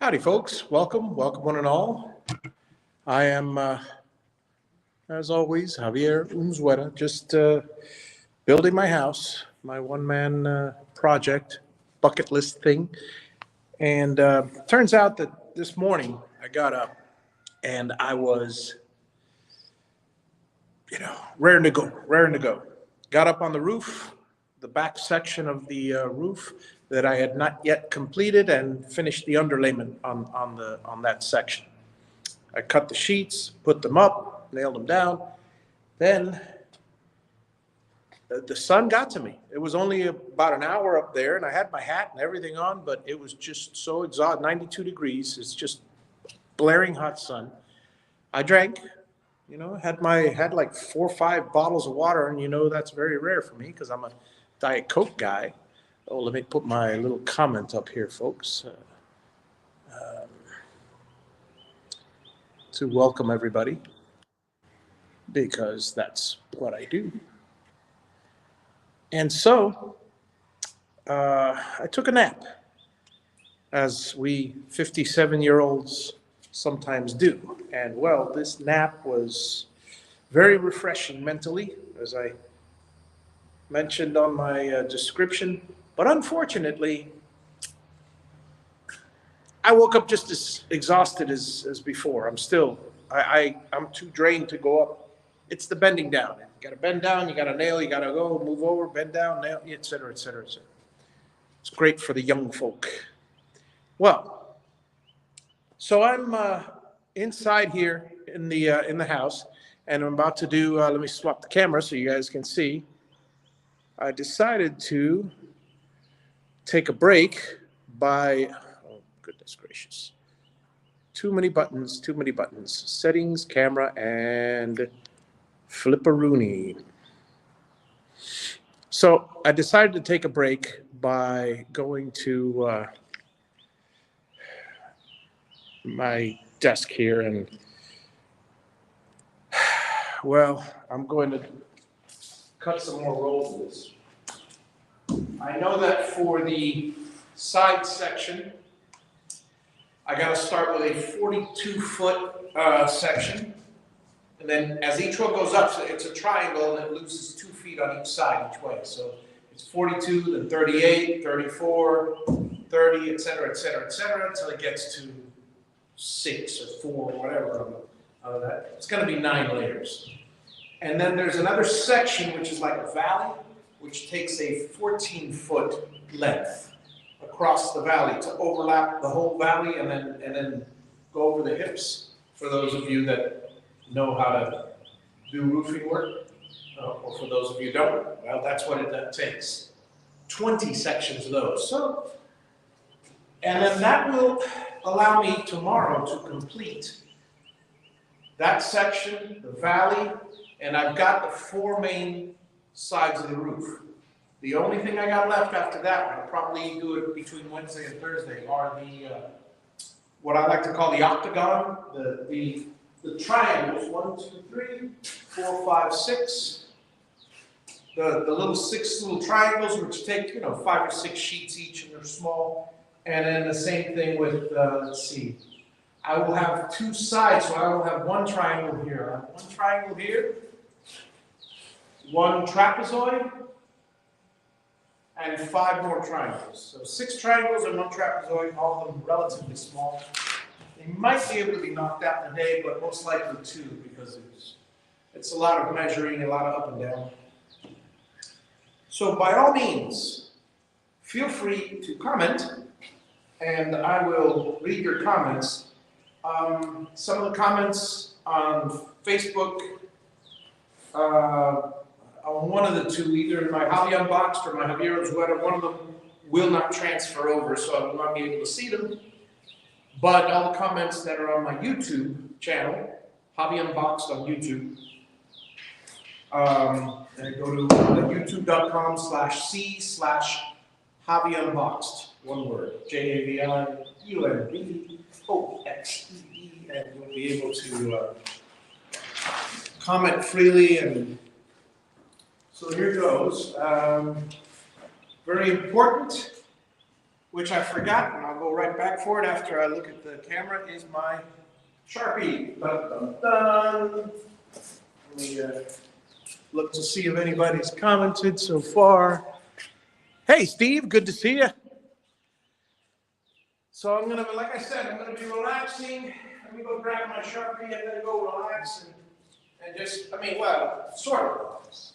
Howdy, folks. Welcome one and all. I am, as always, Javier Unzueta, just building my house, my one-man project, bucket list thing. And turns out that this morning I got up and I was, raring to go. Got up on the roof, the back section of the roof that I had not yet completed, and finished the underlayment on that section. I cut the sheets, put them up, nailed them down. Then the sun got to me. It was only about an hour up there, and I had my hat and everything on, but it was just so exhausting. 92 degrees. It's just blaring hot sun. I drank, had like 4 or 5 bottles of water, and that's very rare for me because I'm a Diet Coke guy. Oh, let me put my little comment up here, folks, to welcome everybody, because that's what I do. And so I took a nap, as we 57-year-olds sometimes do. And well, this nap was very refreshing mentally, as I mentioned on my description. But unfortunately, I woke up just as exhausted as before. I'm too drained to go up. It's the bending down. You got to bend down, you got to nail, you got to go, move over, bend down, nail, et cetera, et cetera, et cetera. It's great for the young folk. Well, so I'm inside here in the house, and I'm about to do, let me swap the camera so you guys can see. I decided to take a break by, oh goodness gracious, too many buttons, settings, camera, and flipperoonie. So I decided to take a break by going to my desk here, and well, I'm going to cut some more rolls of this. I know that for the side section, I got to start with a 42-foot section. And then as each row goes up, so it's a triangle, and it loses 2 feet on each side each way. So it's 42, then 38, 34, 30, et cetera, until it gets to 6 or 4 or whatever out of that. It's going to be 9 layers. And then there's another section, which is like a valley, which takes a 14-foot length across the valley to overlap the whole valley, and then go over the hips, for those of you that know how to do roofing work, or for those of you who don't, well, that's what it takes. 20 sections of those. So, and then that will allow me tomorrow to complete that section, the valley, and I've got the 4 main sides of the roof. The only thing I got left after that, I'll probably do it between Wednesday and Thursday, are the what I like to call the octagon, the triangles, 1, 2, 3, 4, 5, 6. The little 6 little triangles, which take 5 or 6 sheets each, and they're small. And then the same thing with let's see. I will have 2 sides, so I will have 1 triangle here. I have 1 triangle here, 1 trapezoid, and 5 more triangles. So 6 triangles and 1 trapezoid, all of them relatively small. They might be able to be knocked out in a day, but most likely 2, because it's a lot of measuring, a lot of up and down. So by all means, feel free to comment, and I will read your comments. Some of the comments on Facebook, on one of the 2, either my Javier Unboxed or my Javier Unzueta, one of them will not transfer over, so I will not be able to see them. But all the comments that are on my YouTube channel, Javier Unboxed on YouTube, and go to youtube.com/c/Javier Unboxed, one word, JAVIEUNBOXEE, and you'll be able to comment freely. And so here goes. Very important, which I forgot, and I'll go right back for it after I look at the camera, is my Sharpie. Dun, dun, dun. Let me look to see if anybody's commented so far. Hey, Steve, good to see you. So I'm gonna, like I said, I'm gonna be relaxing. Let me go grab my Sharpie and then go relax and just, I mean, well, sort of relax.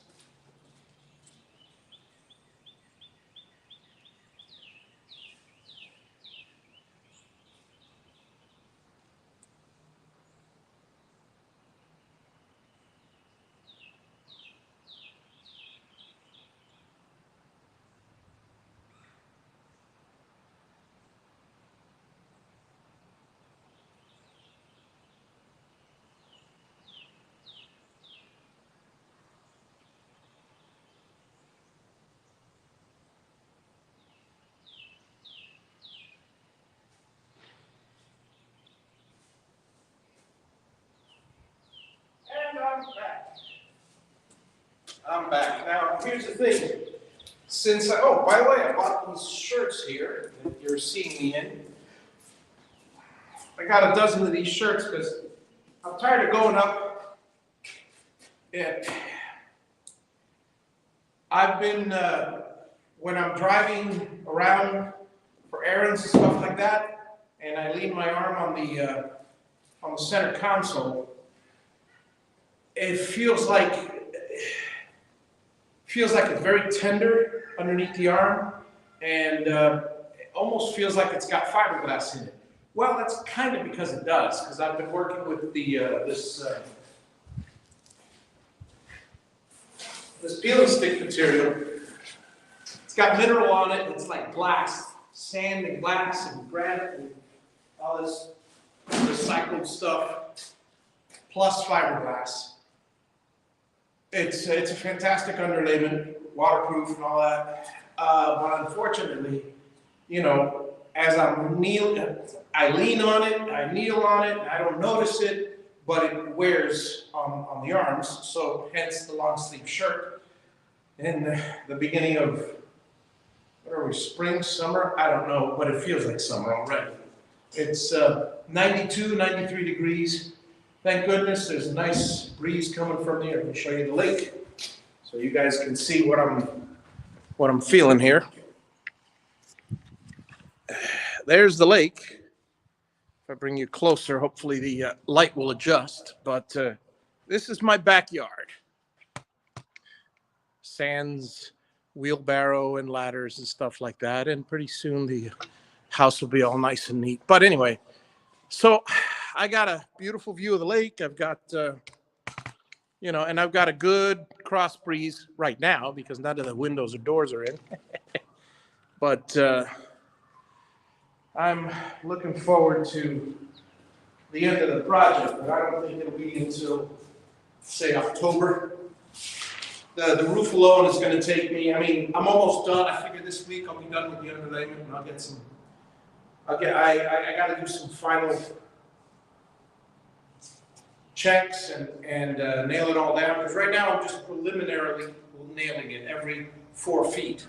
And I'm back. I'm back. Now, here's the thing. Oh, by the way, I bought these shirts here that you're seeing me in. I got a dozen of these shirts because I'm tired of going up. And I've been, when I'm driving around for errands and stuff like that, and I lean my arm on the center console, it feels like it's very tender underneath the arm, and it almost feels like it's got fiberglass in it. Well, that's kind of because it does, because I've been working with this peeling stick material. It's got mineral on it. It's like glass, sand and glass and granite and all this recycled stuff, plus fiberglass. It's a fantastic underlayment, waterproof and all that. But unfortunately, you know, as I lean on it, I kneel on it, I don't notice it, but it wears on the arms, so hence the long sleeve shirt. In the beginning of, what are we, spring, summer? I don't know, but it feels like summer already. It's 92, 93 degrees. Thank goodness there's a nice breeze coming from there. I can show you the lake so you guys can see what I'm feeling here. There's the lake. If I bring you closer, hopefully the light will adjust. But this is my backyard. Sands, wheelbarrow, and ladders and stuff like that. And pretty soon the house will be all nice and neat. But anyway, so I got a beautiful view of the lake. I've got, and I've got a good cross breeze right now because none of the windows or doors are in. But I'm looking forward to the end of the project, but I don't think it'll be until, say, October. The roof alone is going to take me, I mean, I'm almost done. I figure this week I'll be done with the underlayment and I got to do some final checks and nail it all down. Because right now I'm just preliminarily nailing it every 4 feet.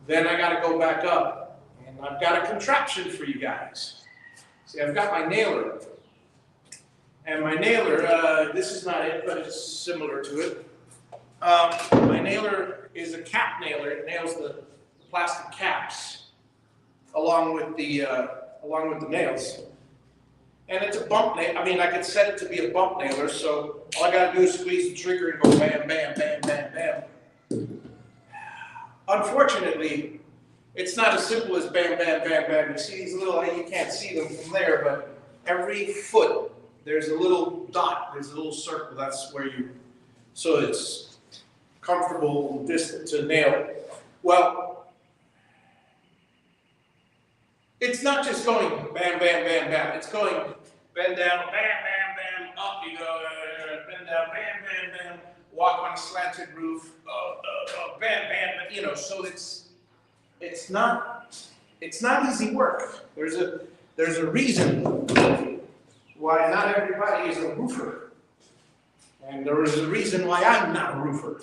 Then I got to go back up, and I've got a contraption for you guys. See, I've got my nailer, and my nailer, this is not it, but it's similar to it. My nailer is a cap nailer. It nails the plastic caps along with the nails. And it's a bump nail. I mean, I could set it to be a bump nailer, so all I gotta do is squeeze the trigger and go bam, bam, bam, bam, bam. Unfortunately, it's not as simple as bam, bam, bam, bam. You see these little, you can't see them from there, but every foot, there's a little dot, there's a little circle. That's where so it's comfortable distance to nail. Well, it's not just going bam, bam, bam, bam. It's going bend down, bam, bam, bam, up you go, bend down, bam, bam, bam, walk on a slanted roof, bam, bam, so it's not easy work. There's a reason why not everybody is a roofer. And there is a reason why I'm not a roofer.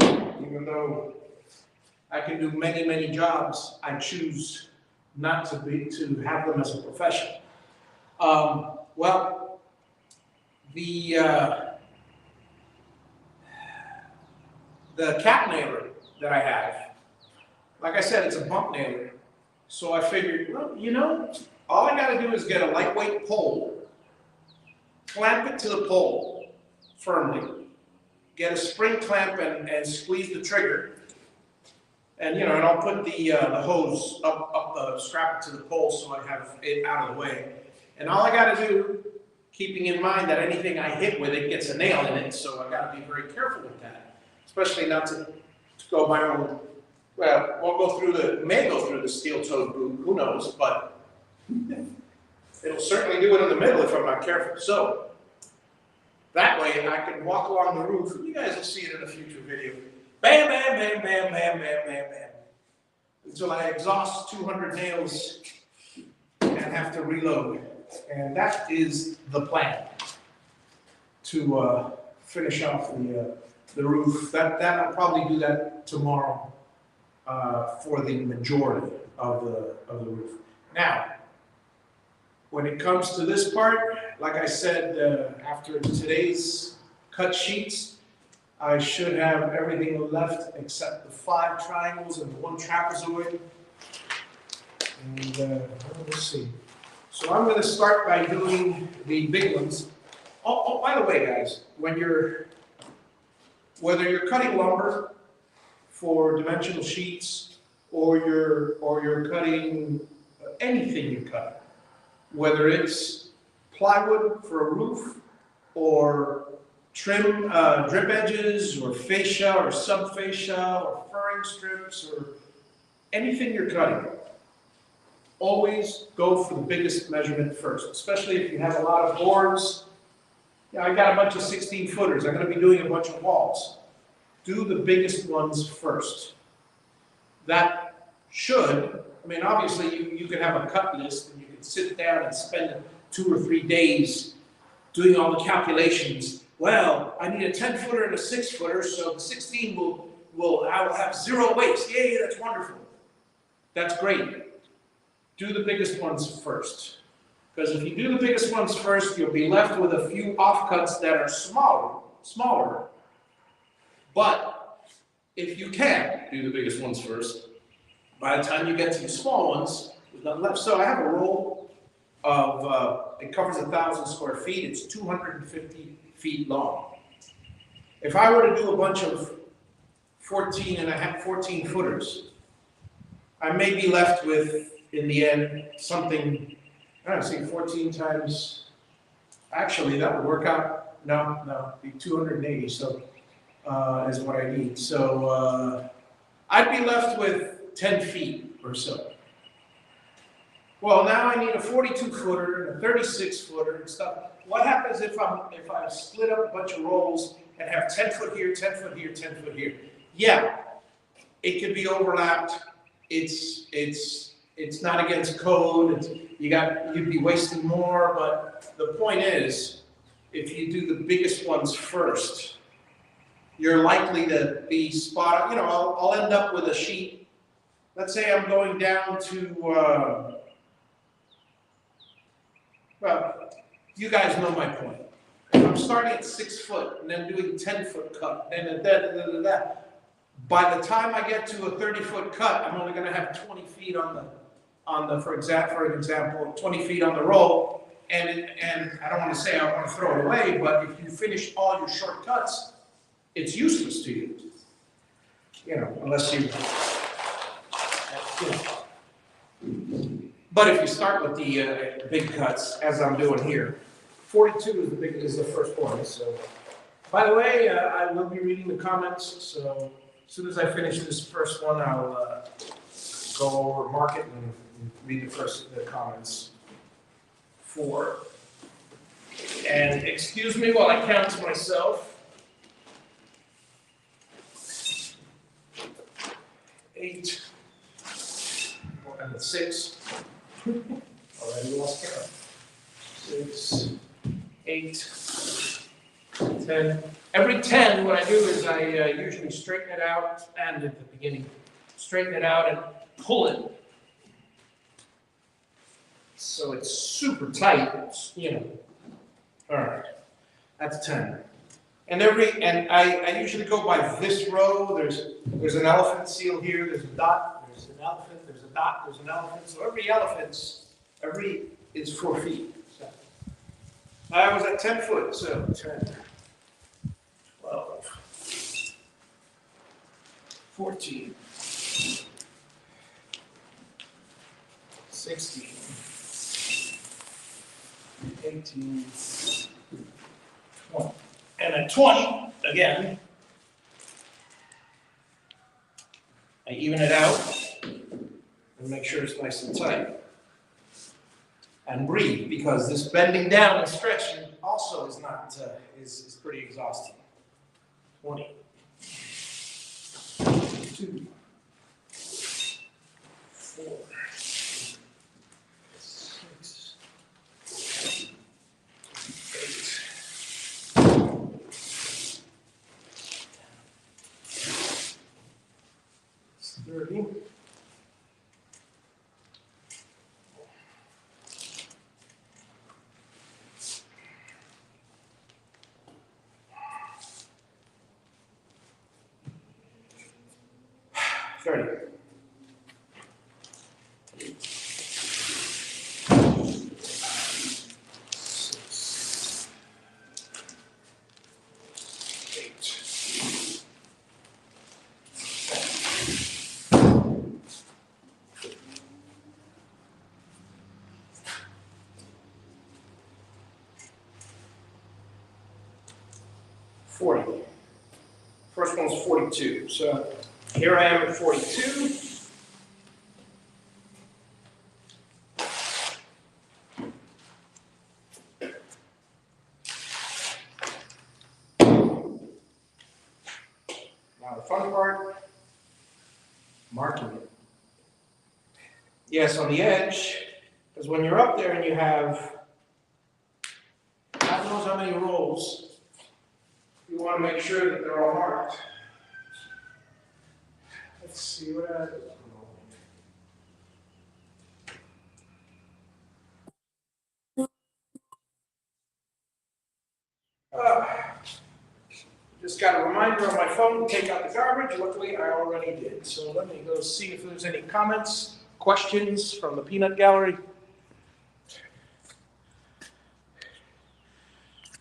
Even though I can do many, many jobs, I choose not to have them as a profession. Well, the cap nailer that I have, like I said, it's a bump nailer. So I figured, well, you know, all I got to do is get a lightweight pole, clamp it to the pole firmly, get a spring clamp and squeeze the trigger. And, you know, and I'll put the hose up strap it to the pole so I have it out of the way. And all I got to do, keeping in mind that anything I hit with it gets a nail in it, so I got to be very careful with that. Especially not to go my own, well, may go through the steel-toed boot, who knows, but it'll certainly do it in the middle if I'm not careful. So, that way I can walk along the roof, and you guys will see it in a future video. Bam, bam, bam, bam, bam, bam, bam, bam. Until I exhaust 200 nails and have to reload. And that is the plan to finish off the roof. I'll probably do that tomorrow for the majority of the roof. Now, when it comes to this part, like I said, after today's cut sheets, I should have everything left except the 5 triangles and the 1 trapezoid. And let's see. So I'm going to start by doing the big ones. Oh, by the way, guys, whether you're cutting lumber for dimensional sheets or you're cutting anything you cut, whether it's plywood for a roof or trim drip edges or fascia or subfascia or furring strips or anything you're cutting, always go for the biggest measurement first, especially if you have a lot of boards. Yeah, I got a bunch of 16-footers. I'm going to be doing a bunch of walls. Do the biggest ones first. That should, I mean, obviously you could have a cut list and you can sit down and spend 2 or 3 days doing all the calculations. Well, I need a 10-footer and a 6-footer, so the 16 I will have 0 waste. Yay, that's wonderful. That's great. Do the biggest ones first. Because if you do the biggest ones first, you'll be left with a few offcuts that are smaller. But if you can do the biggest ones first, by the time you get to the small ones, there's nothing left. So I have a roll of, it covers 1,000 square feet. It's 250 feet long. If I were to do a bunch of 14 footers, I may be left with, in the end, something, I don't see, 14 times, actually that would work out, no, be 280, so, is what I need. So, I'd be left with 10 feet or so. Well, now I need a 42-footer and a 36-footer and stuff. What happens if I split up a bunch of rolls and have 10 foot here, 10 foot here, 10 foot here? Yeah, it could be overlapped. It's not against code. You'd be wasting more, but the point is, if you do the biggest ones first, you're likely to be spot on. You know, I'll end up with a sheet. Let's say I'm going down to, well, you guys know my point. If I'm starting at 6 foot and then doing 10-foot cut, and by the time I get to a 30-foot cut, I'm only going to have 20 feet for example, 20 feet on the roll, and I don't want to say I want to throw it away, but if you finish all your short cuts, it's useless to you. You know, unless you know. But if you start with the big cuts, as I'm doing here, 42 is the first one. So, by the way, I will be reading the comments. So, as soon as I finish this first one, I'll go over, mark it, and read the comments for. And excuse me while I count to myself. 8 and 6. Already lost count. 6, 8, 10. Every 10, what I do is I usually straighten it out, and at the beginning, straighten it out and pull it. So it's super tight, you know. All right, that's 10. And I usually go by this row. There's an elephant seal here. There's a dot. There's an elephant. There's a dot. There's an elephant. So every is 4 feet. So I was at 10 foot. So 10, 12, 14, 16, 18, 20. And at 20, again, I even it out and make sure it's nice and tight. And breathe, because this bending down and stretching also is not, is pretty exhausting. 20. 2, 4, 6, 8. 30. 30. 6, 8. 40. First one's 42. So here I am at 42. Now the fun part, marking it. Yes, on the edge, because when you're up there and you have God knows how many rolls, you want to make sure that they're all marked. Let's see what I do. Just got a reminder on my phone to take out the garbage. Luckily, I already did. So let me go see if there's any comments, questions from the peanut gallery.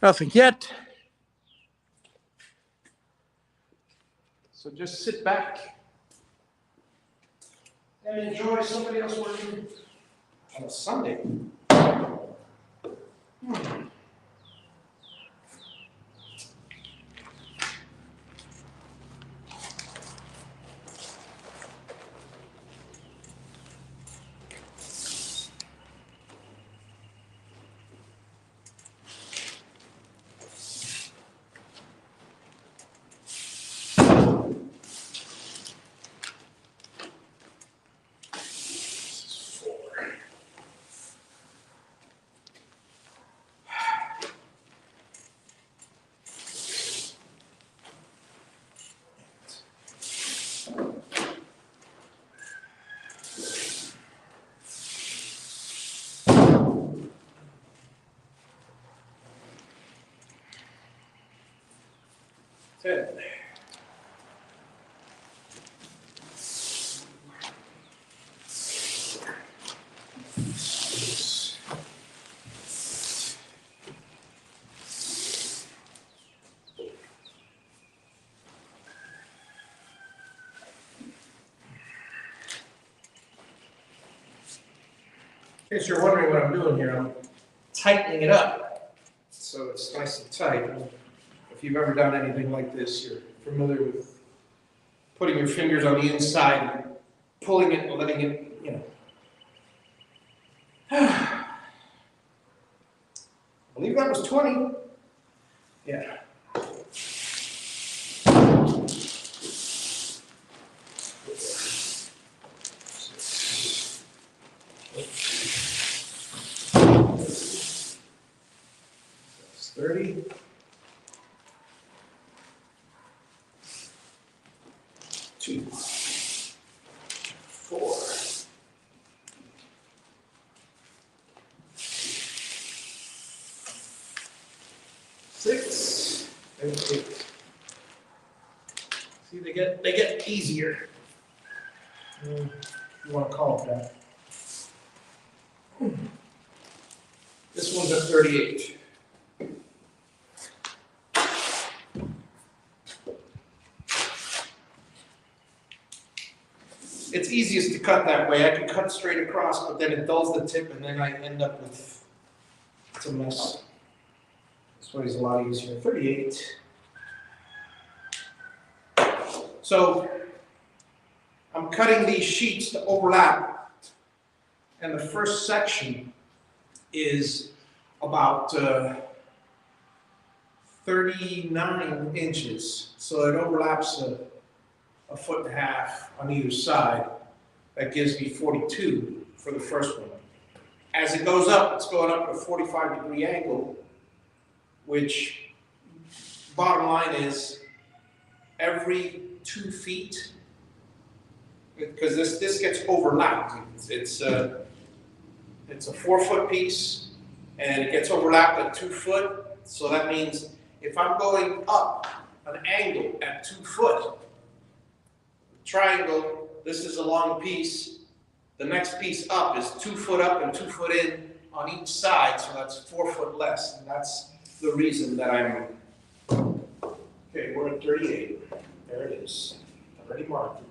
Nothing yet. So just sit back and enjoy somebody else working on a Sunday. Ten. In case you're wondering what I'm doing here, I'm tightening it up so it's nice and tight. If you've ever done anything like this, you're familiar with putting your fingers on the inside and pulling it and letting it, you know. I believe that was 20. Yeah. That's 30. 2, 4, 6, and 8. See, they get easier. If you want to call it that. This one's at 38. It's easiest to cut that way. I can cut straight across, but then it dulls the tip, and then I end up with, it's a mess. This way is a lot easier. 38. So I'm cutting these sheets to overlap, and the first section is about 39 inches. So it overlaps a foot and a half on either side. That gives me 42 for the first one. As it goes up, it's going up at a 45-degree angle, which, bottom line is, every 2 feet, because this gets overlapped. It's a 4-foot piece, and it gets overlapped at 2 foot. So that means if I'm going up an angle at 2 foot, triangle, this is a long piece. The next piece up is 2 foot up and 2 foot in on each side, so that's 4 foot less. And that's the reason that I'm, okay, we're at 38. There it is. I already marked it.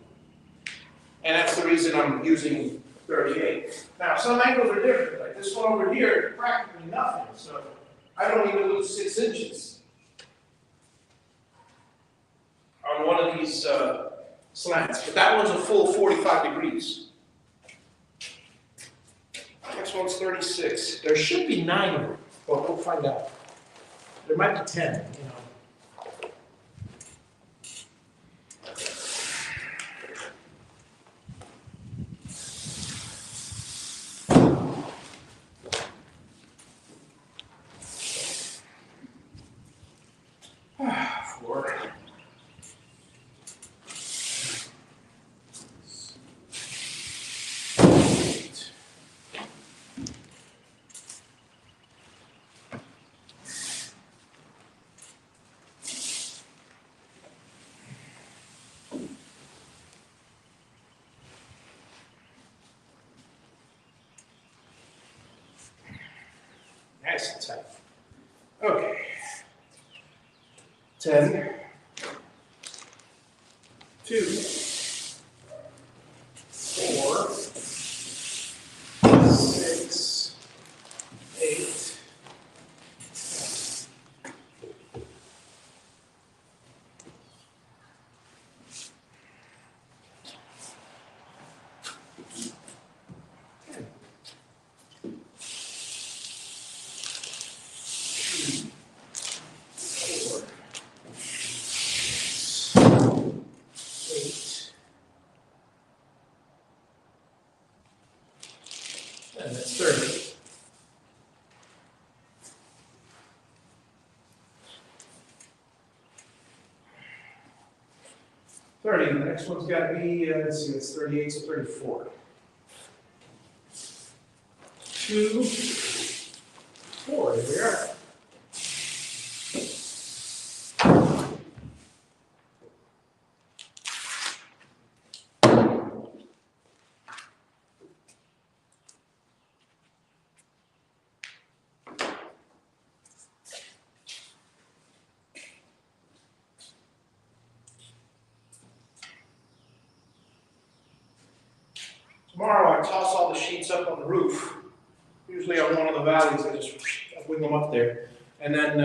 And that's the reason I'm using 38. Now, some angles are different. Like this one over here, practically nothing. So I don't even lose 6 inches on one of these slants. But that one's a full 45 degrees. Next one's 36. There should be 9 of them, but we'll find out. There might be 10, you know. Four. Nice and tight. Okay. 10, 2, 4, 6, 8, 8, and that's 30. The next one's got to be, let's see, it's 38, so 34. 2, 4, here we are. Tomorrow I toss all the sheets up on the roof. Usually on one of the valleys, I just wing them up there. And then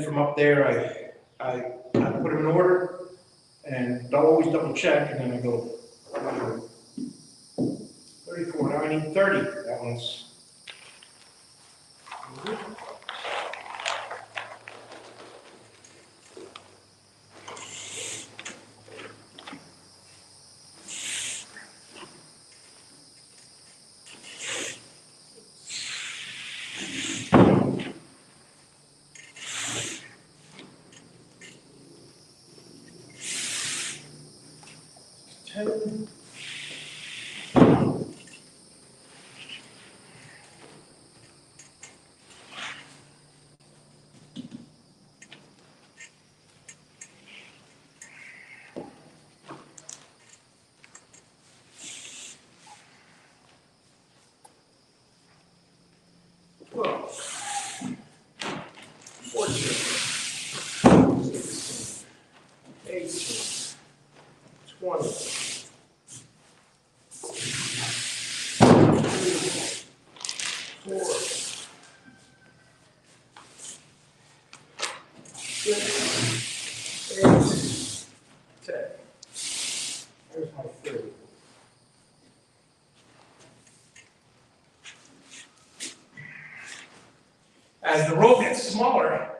from up there, I put them in order, and I'll always double check, and then I go 34. Now I need 30. That one's. As the roll gets smaller,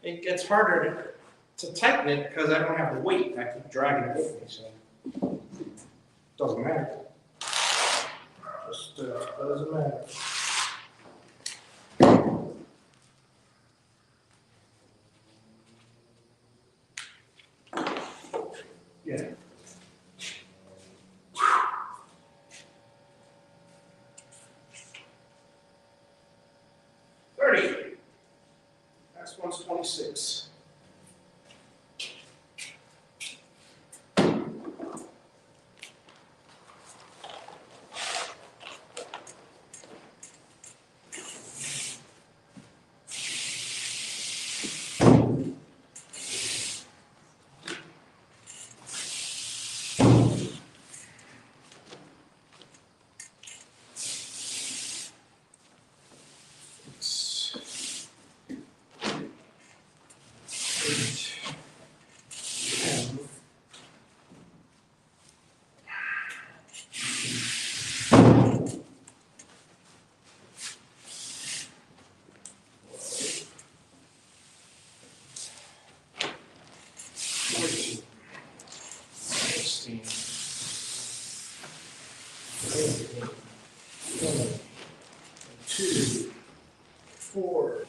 it gets harder to tighten it because I don't have the weight. I keep dragging it with me, so doesn't matter. Just doesn't matter. Yeah. Next one's 26. Two, 4,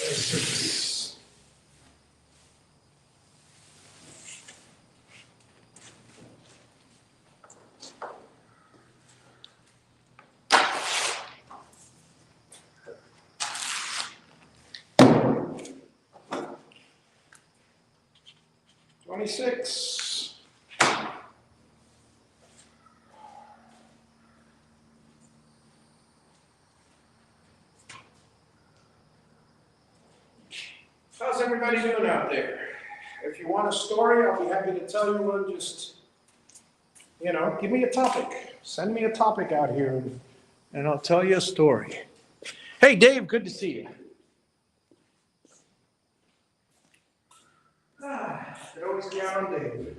6. $26. How's everybody doing out there? If you want a story, I'll be happy to tell you one. Just, give me a topic. Send me a topic out here, and I'll tell you a story. Hey, Dave, good to see you. Could always count on Dave.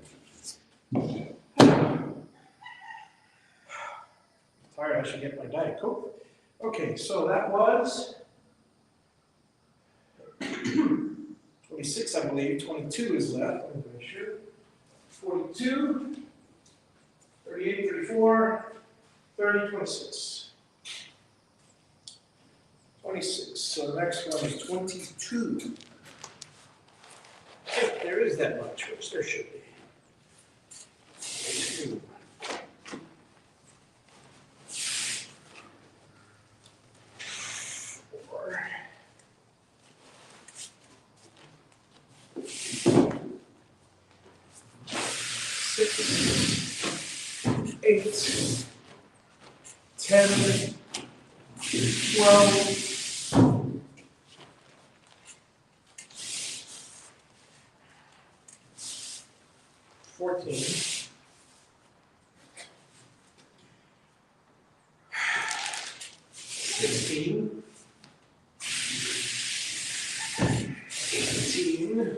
Tired, I should get my Diet Coke. Okay, so that was 26, I believe. 22 is left. I'm pretty sure. 42, 38, 34, 30, 26. 26. So the next one is 22. If there is that much, which there should be. 22. Eight, 10, 12, 14, 16, 18,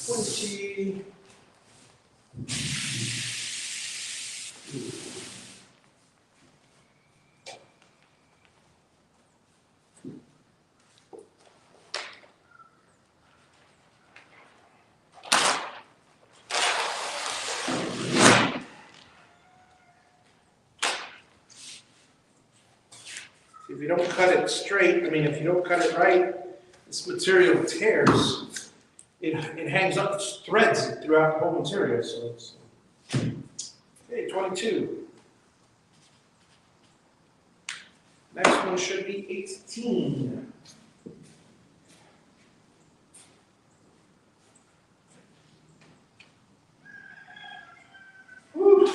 20, if you don't cut it straight, if you don't cut it right, this material tears. It hangs up, threads throughout the whole material. So it's okay. 22. Next one should be 18. Woo.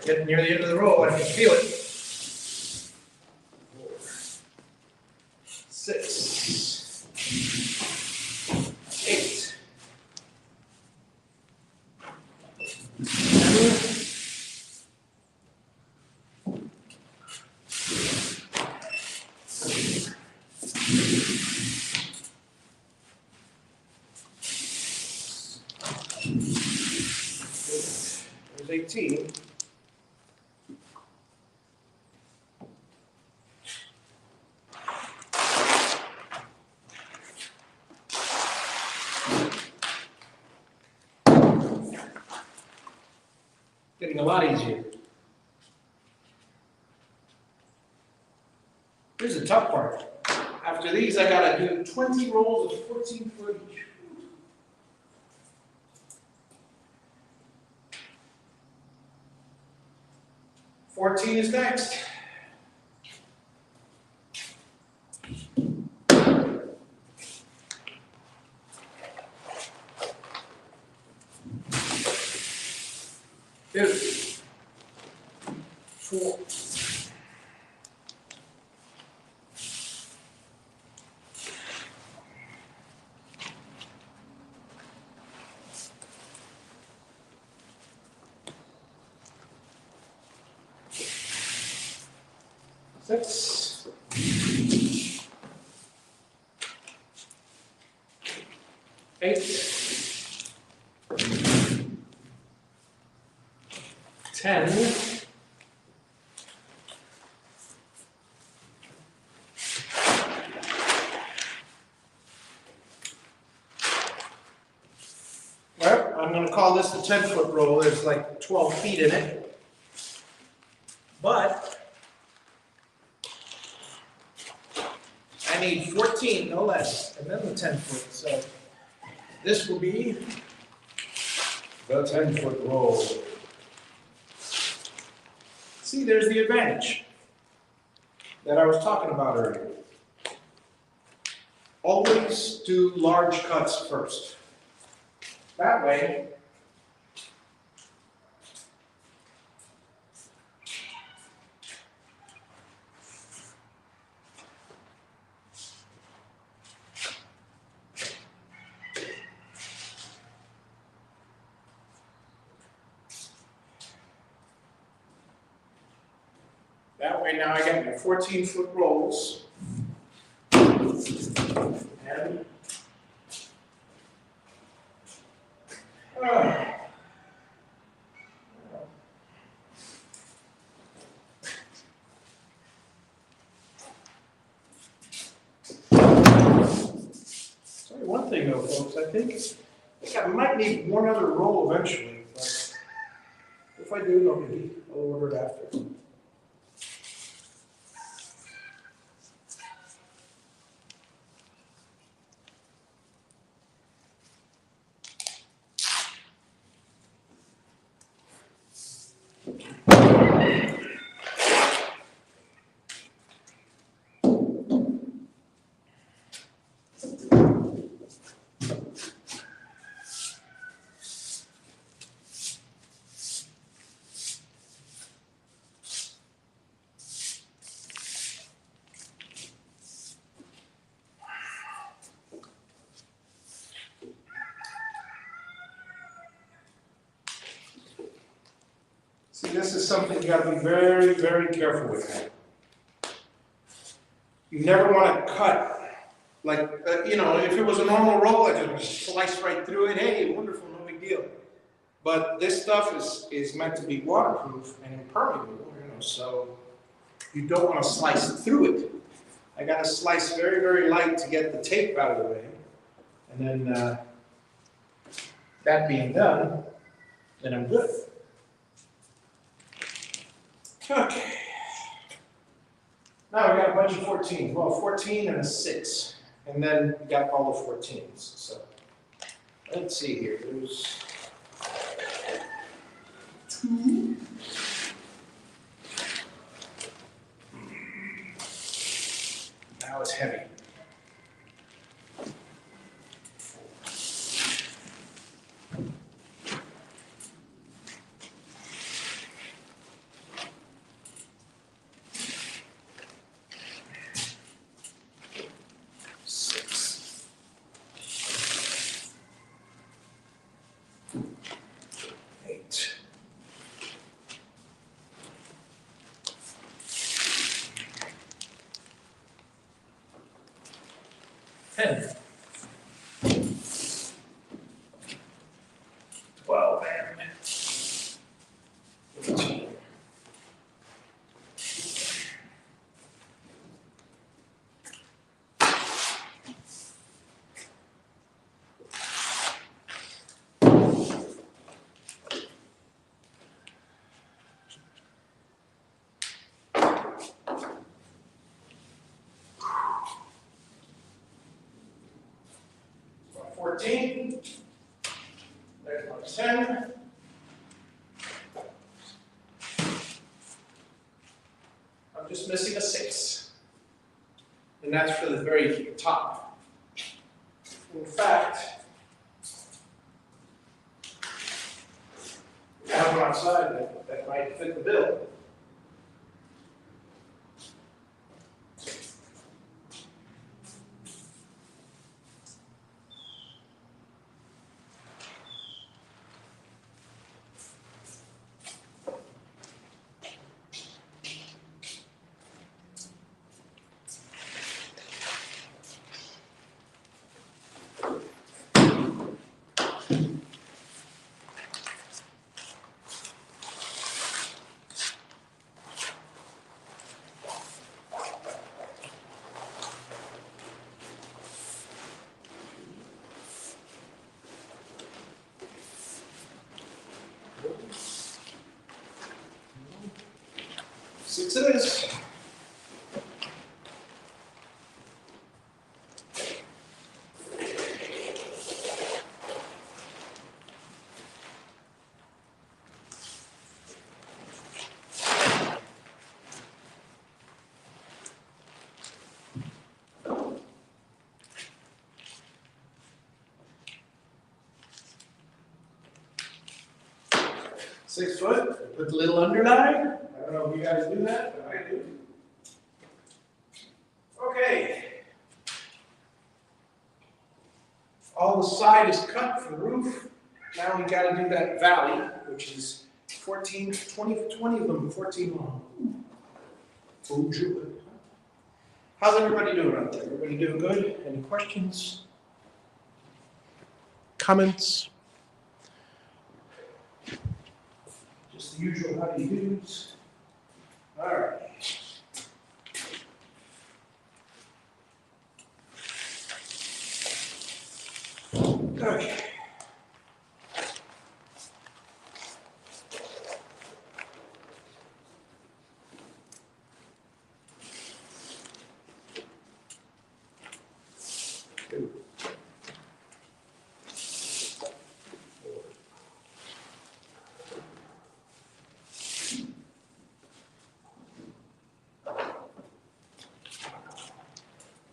Getting near the end of the roll, I can feel it. 4, 6, There's 18. Getting a lot easier. Here's the tough part. After these, I gotta do 20 rolls of 14 foot each. 14 is next. Two, 4. Six. 8. 10. 'Well, I'm going to call this the 10-foot roll. There's like 12 feet in it. But I need 14, no less, and then the 10-foot. So this will be the 10-foot roll. See, there's the advantage that I was talking about earlier. Always do large cuts first. That way, now I got my 14-foot rolls. And sorry, one thing though, folks, I think I might need one other roll eventually, but if I do, no biggie. I'll order it after. See, this is something you got to be very, very careful with. You never want to cut, like, if it was a normal roll, I just slice right through it. Hey, wonderful, no big deal. But this stuff is meant to be waterproof and impermeable, so you don't want to slice through it. I got to slice very, very light to get the tape out of the way. And then that being done, then I'm good. Okay. Now we got a bunch of 14s. Well, 14 and a 6. And then we got all the 14s. So let's see here. There's 2. Now it's heavy. 10, 12, and 14. About 14. There's about 10. I'm just missing a 6. And that's for the very top. In fact, I have one outside that might fit the bill. Six it is. Six foot, put the little underline. I don't know if you guys do that, but I do. Okay. All the side is cut for the roof. Now we got to do that valley, which is 20 of them, 14 long. Oh, Julie. How's everybody doing out there? Everybody doing good? Any questions? Comments? Just the usual how do you do's. All right. Okay. Two.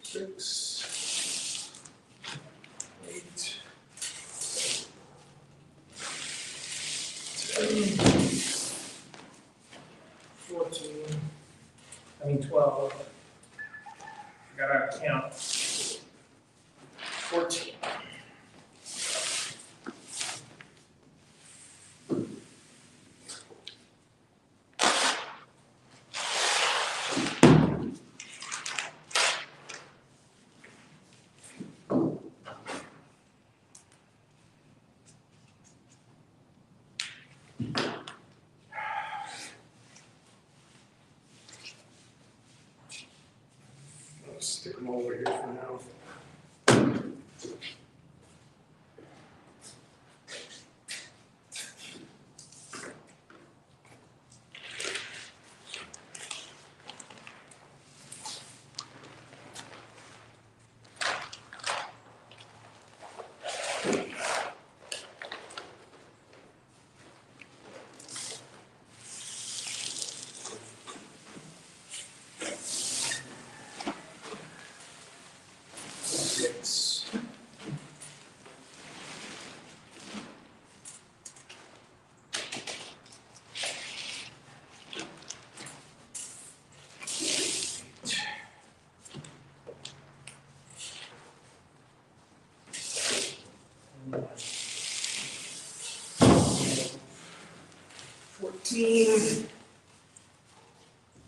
6, 8, 10, 14, 12. I gotta count. 14. Stick them over here for now.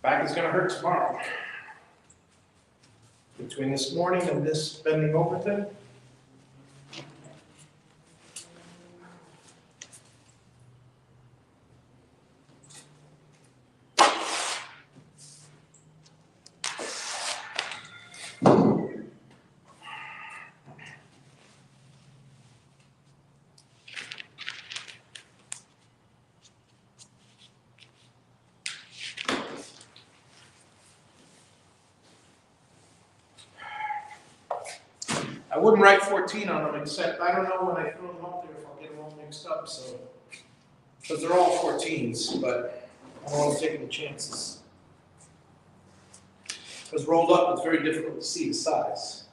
Back is gonna hurt tomorrow. between this morning and this bending over thing. I wouldn't write 14 on them, except I don't know when I throw them up there if I'll get them all mixed up, so. Because they're all 14s, but I don't want to take any chances. Because rolled up, it's very difficult to see the size.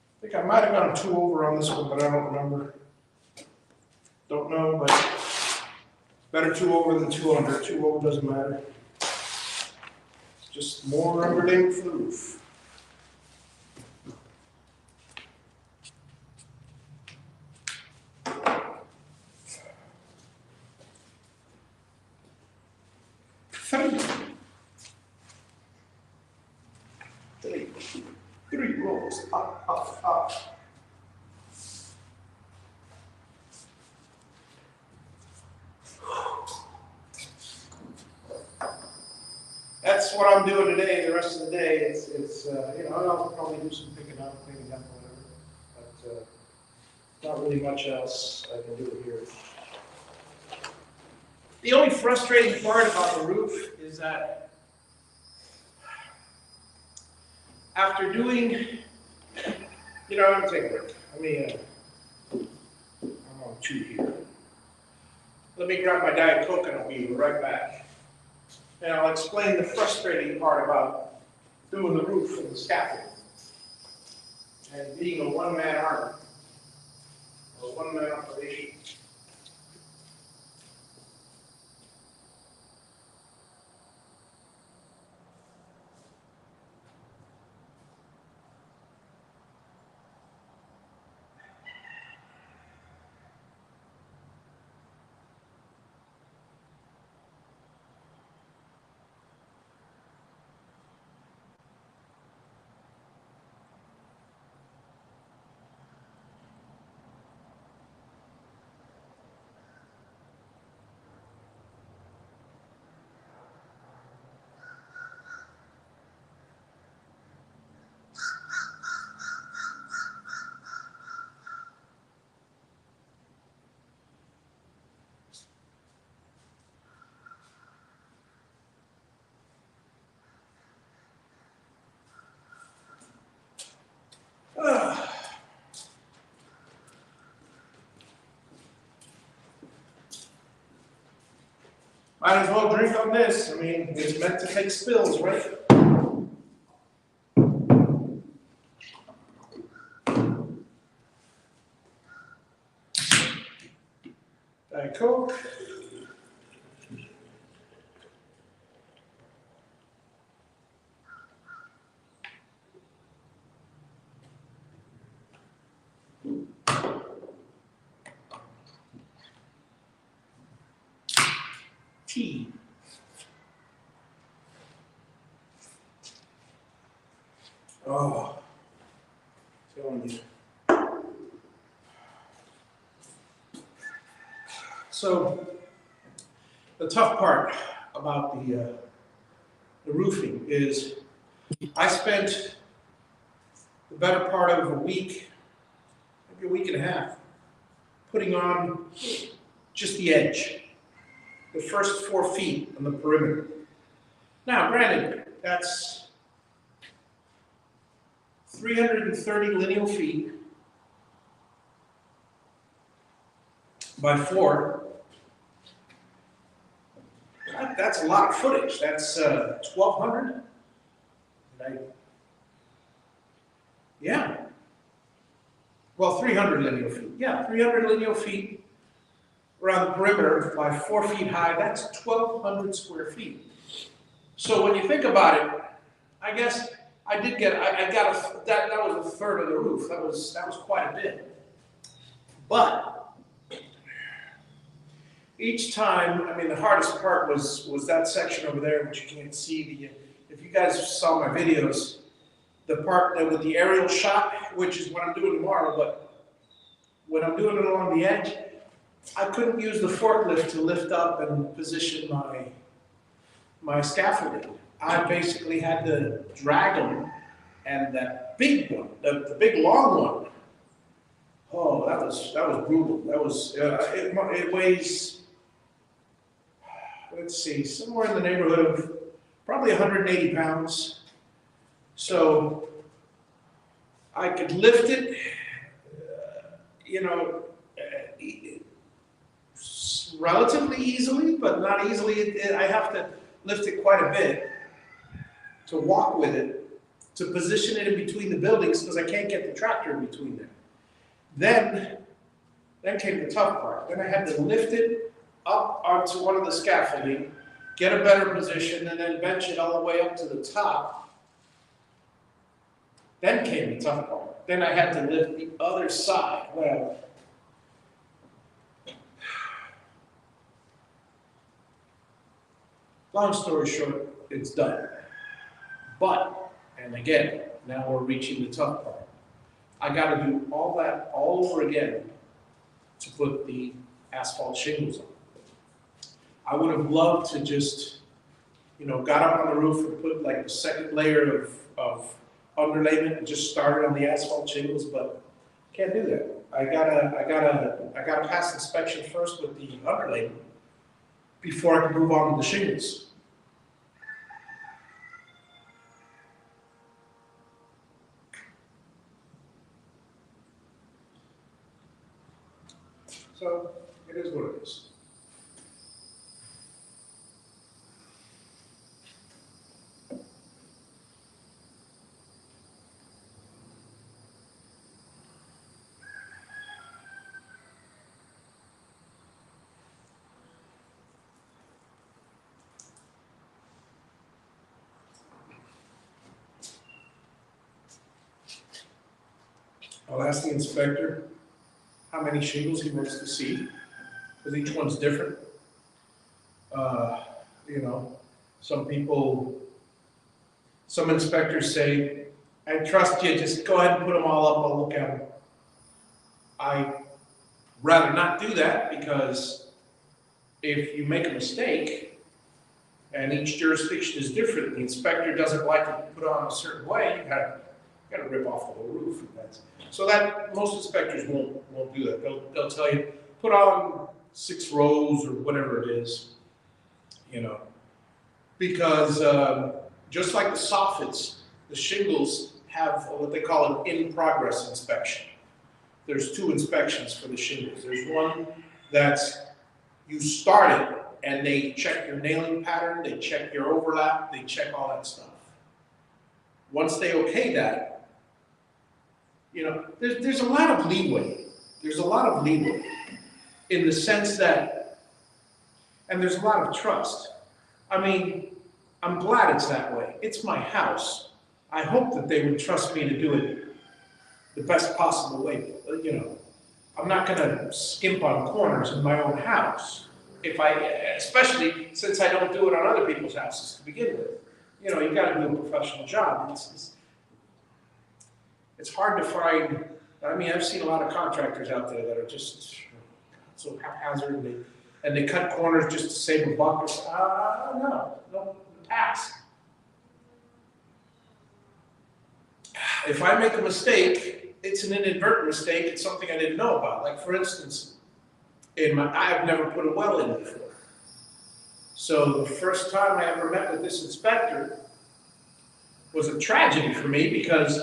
I think I might have gone 2 over on this one, but I don't remember. Don't know, but better 2 over than 2 under. 2 over doesn't matter. Just more underlayment for the roof. Three rolls, up, up, up. That's what I'm doing today. The rest of the day, it's you know, I'll probably do some picking up, whatever. But not really much else I can do here. The only frustrating part about the roof is that after doing, you know, I'm gonna take a break. I'm on 2 here. Let me grab my Diet Coke and I'll be right back. And I'll explain the frustrating part about doing the roof and the scaffolding. And being a one-man army, or a one-man operation. Might as well drink on this. I mean, it's meant to take spills, right? Diet Coke. Tea. Oh, telling you. So, the tough part about the roofing is I spent the better part of a week, maybe a week and a half, putting on just the edge, the first 4 feet on the perimeter. Now, granted, that's 330 lineal feet by 4. That's a lot of footage. That's 1,200. Yeah. Well, 300 lineal feet. Yeah, 300 lineal feet around the perimeter by 4 feet high. That's 1,200 square feet. So when you think about it, I guess I did get, I got that was a third of the roof. That was quite a bit. But each time, I mean, the hardest part was that section over there, which you can't see. If you guys saw my videos, the part with the aerial shot, which is what I'm doing tomorrow, but when I'm doing it along the edge, I couldn't use the forklift to lift up and position my scaffolding. I basically had to drag them, and that big one, the big long one, oh, that was brutal. That was it weighs, let's see, somewhere in the neighborhood of probably 180 pounds. So I could lift it, relatively easily, but not easily. I have to lift it quite a bit to walk with it, to position it in between the buildings because I can't get the tractor in between there. Then came the tough part. Then I had to lift it up onto one of the scaffolding, get a better position, and then bench it all the way up to the top. Then came the tough part. Then I had to lift the other side. Well, long story short, it's done. But, and again, now we're reaching the tough part. I got to do all that all over again to put the asphalt shingles on. I would have loved to just, got up on the roof and put like the second layer of underlayment and just started on the asphalt shingles, but can't do that. I gotta pass inspection first with the underlayment before I can move on to the shingles. So it is what it is. I'll ask the inspector how many shingles he wants to see, because each one's different. Some inspectors say, I trust you, just go ahead and put them all up, I'll look at them. I'd rather not do that, because if you make a mistake, and each jurisdiction is different, the inspector doesn't like it put on a certain way, you gotta rip off the whole roof. So that most inspectors won't do that. They'll tell you, put on 6 rows or whatever it is, because just like the soffits, the shingles have what they call an in-progress inspection. There's 2 inspections for the shingles. There's one that's you start it and they check your nailing pattern, they check your overlap, they check all that stuff. Once they okay that, there's a lot of leeway. There's a lot of leeway in the sense that, and there's a lot of trust. I mean, I'm glad it's that way. It's my house. I hope that they would trust me to do it the best possible way. I'm not going to skimp on corners in my own house, especially since I don't do it on other people's houses to begin with. You got to do a professional job. It's hard to find. I mean, I've seen a lot of contractors out there that are just so haphazard. and they cut corners just to save a buck. No, pass. If I make a mistake, it's an inadvertent mistake. It's something I didn't know about. Like, for instance, I've never put a well in before. So the first time I ever met with this inspector was a tragedy for me because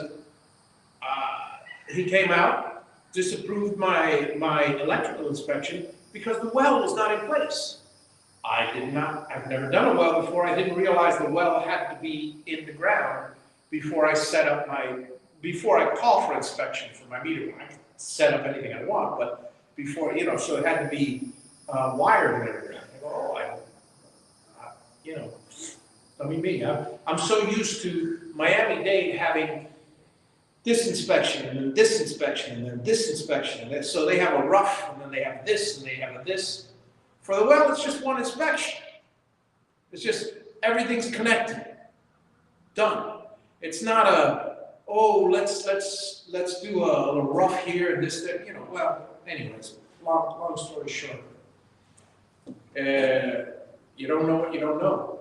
he came out, disapproved my electrical inspection because the well was not in place. I've never done a well before. I didn't realize the well had to be in the ground before I before I call for inspection for my meter. I can set up anything I want, but before, so it had to be wired and everything. I go, I mean, I'm so used to Miami-Dade having this inspection, and then this inspection, and then this inspection, and then, so they have a rough, and then they have this, and they have a this. For the well, it's just one inspection. It's just, everything's connected. Done. It's not let's do a little rough here and this, that, well, anyways, long story short. You don't know what you don't know,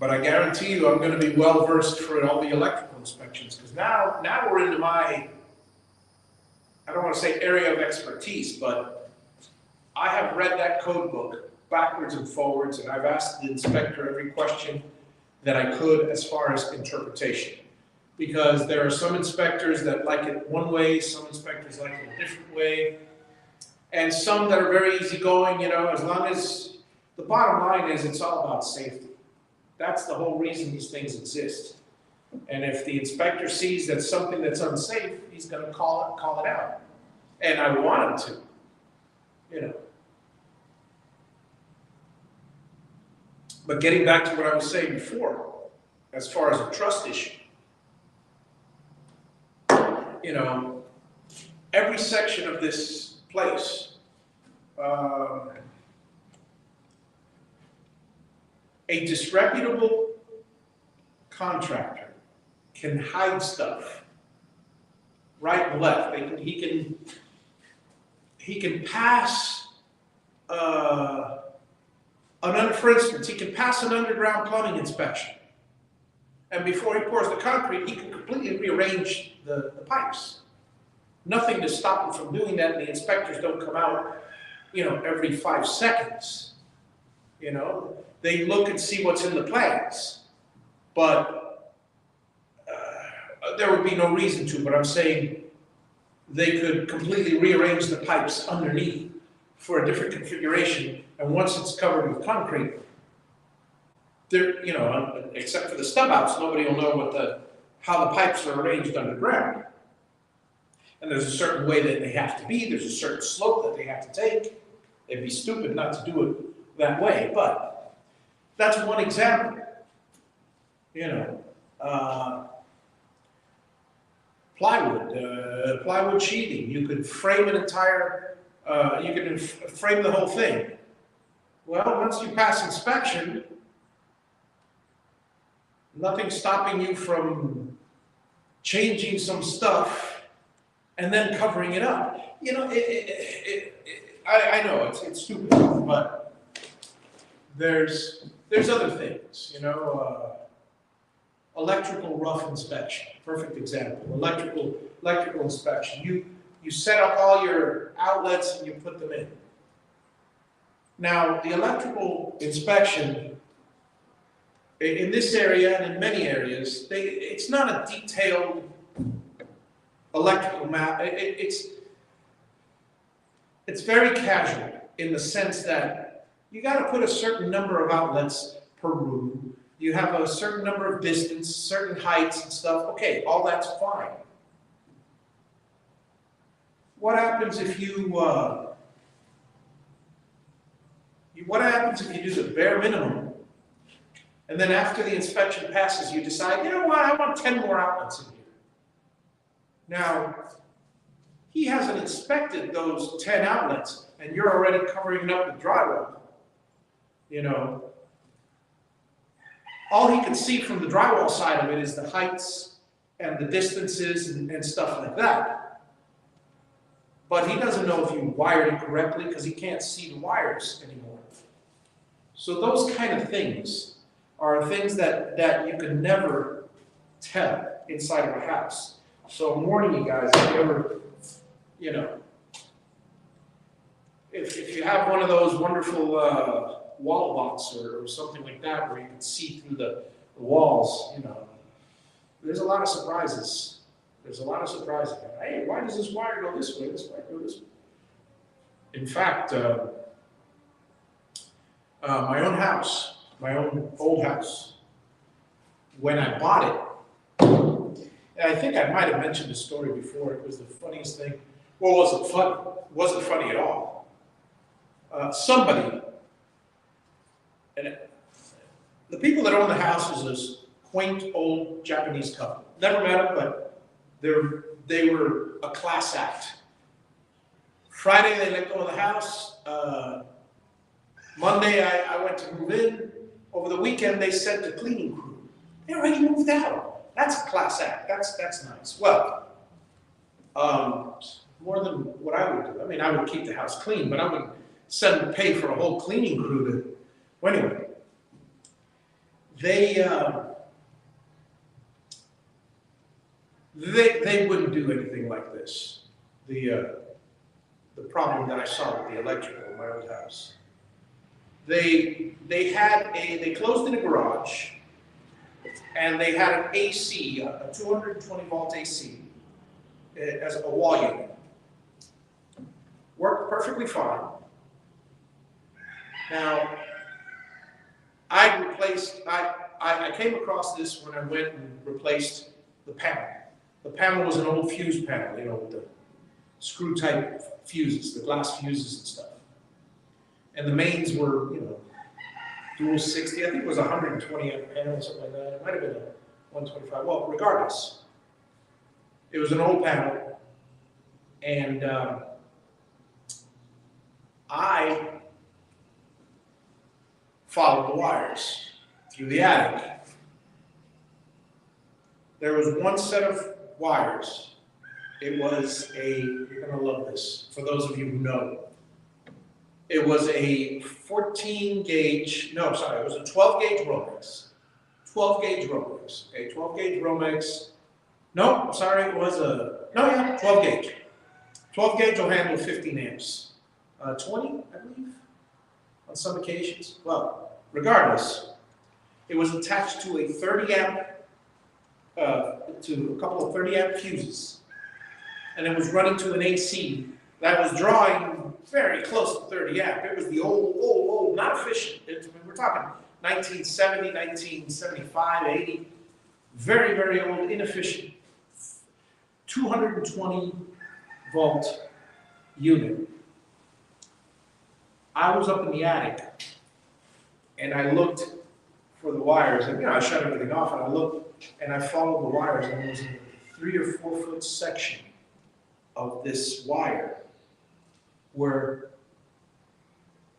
but I guarantee you I'm going to be well versed for all the electrical inspections, because now we're into my, I don't want to say area of expertise, but I have read that code book backwards and forwards, and I've asked the inspector every question that I could as far as interpretation. Because there are some inspectors that like it one way, some inspectors like it a different way, and some that are very easygoing, as long as, the bottom line is it's all about safety. That's the whole reason these things exist. And if the inspector sees that something that's unsafe, he's going to call it out. And I want him to, But getting back to what I was saying before, as far as a trust issue, every section of this place, a disreputable contractor can hide stuff right and left. He can pass for instance, he can pass an underground plumbing inspection, and before he pours the concrete, he can completely rearrange the pipes. Nothing to stop him from doing that, and the inspectors don't come out, every 5 seconds. They look and see what's in the plans, but there would be no reason to, but I'm saying they could completely rearrange the pipes underneath for a different configuration, and once it's covered with concrete, there, except for the stub outs, nobody will know how the pipes are arranged underground. And there's a certain way that they have to be, there's a certain slope that they have to take. They'd be stupid not to do it that way, but that's one example. Plywood sheathing. You could frame an entire, you could frame the whole thing. Well, once you pass inspection, nothing's stopping you from changing some stuff and then covering it up. I know it's stupid, but there's other things, electrical rough inspection, perfect example. Electrical inspection. You set up all your outlets and you put them in. Now, the electrical inspection in this area and in many areas, it's not a detailed electrical map. It's very casual in the sense that you got to put a certain number of outlets per room. You have a certain number of distance, certain heights and stuff. Okay, all that's fine. What happens if you do the bare minimum, and then after the inspection passes, you decide, you know what, I want 10 more outlets in here. Now, he hasn't inspected those 10 outlets, and you're already covering it up with drywall. All he can see from the drywall side of it is the heights and the distances and stuff like that. but he doesn't know if you wired it correctly because he can't see the wires anymore. So those kind of things are things that you could never tell inside of a house. So I'm warning you guys, if you ever, you know, if you have one of those wonderful wall box or something like that where you can see through the walls, you know, there's a lot of surprises. There's a lot of surprises. Hey, why does this wire go this way? This wire go this way? In fact, my own house, my own old house, when I bought it, and I think I might have mentioned the story before, it was the funniest thing. Well, it wasn't funny. It wasn't funny at all. Somebody, and the people that own the house is this quaint old Japanese couple. Never met them, but they were a class act. Friday they let go of the house. Monday I went to move in. Over the weekend they sent a cleaning crew. They already moved out. That's a class act. That's nice. Well, more than what I would do. I mean, I would keep the house clean, but I wouldn't pay for a whole cleaning crew to. Well, anyway, they wouldn't do anything like this. The problem that I saw with the electrical in my old house. They closed in a garage, and they had an AC, a 220 volt AC, as a wall unit. Worked perfectly fine. Now, I came across this when I went and replaced the panel. The panel was an old fuse panel, you know, with the screw type fuses, the glass fuses and stuff. And the mains were, you know, dual 60, I think it was 120 amp panel, something like that. It might have been a 125. Well, regardless, it was an old panel, and I followed the wires through the attic. There was one set of wires. It was you're gonna love this, for those of you who know. It was a 14 gauge, no, sorry, it was a 12 gauge Romex. 12 gauge Romex, okay, 12 gauge Romex. No, I'm sorry, it was 12 gauge. 12 gauge will handle 15 amps. 20, I believe, on some occasions. Well, regardless, it was attached to a 30 amp, to a couple of 30 amp fuses. And it was running to an AC that was drawing very close to 30 amp. It was the old, not efficient. We're talking 1970, 1975, 80. Very, very old, inefficient. 220 volt unit. I was up in the attic, and I looked for the wires, and I shut everything off, and I looked, and I followed the wires, and there was a 3 or 4 foot section of this wire where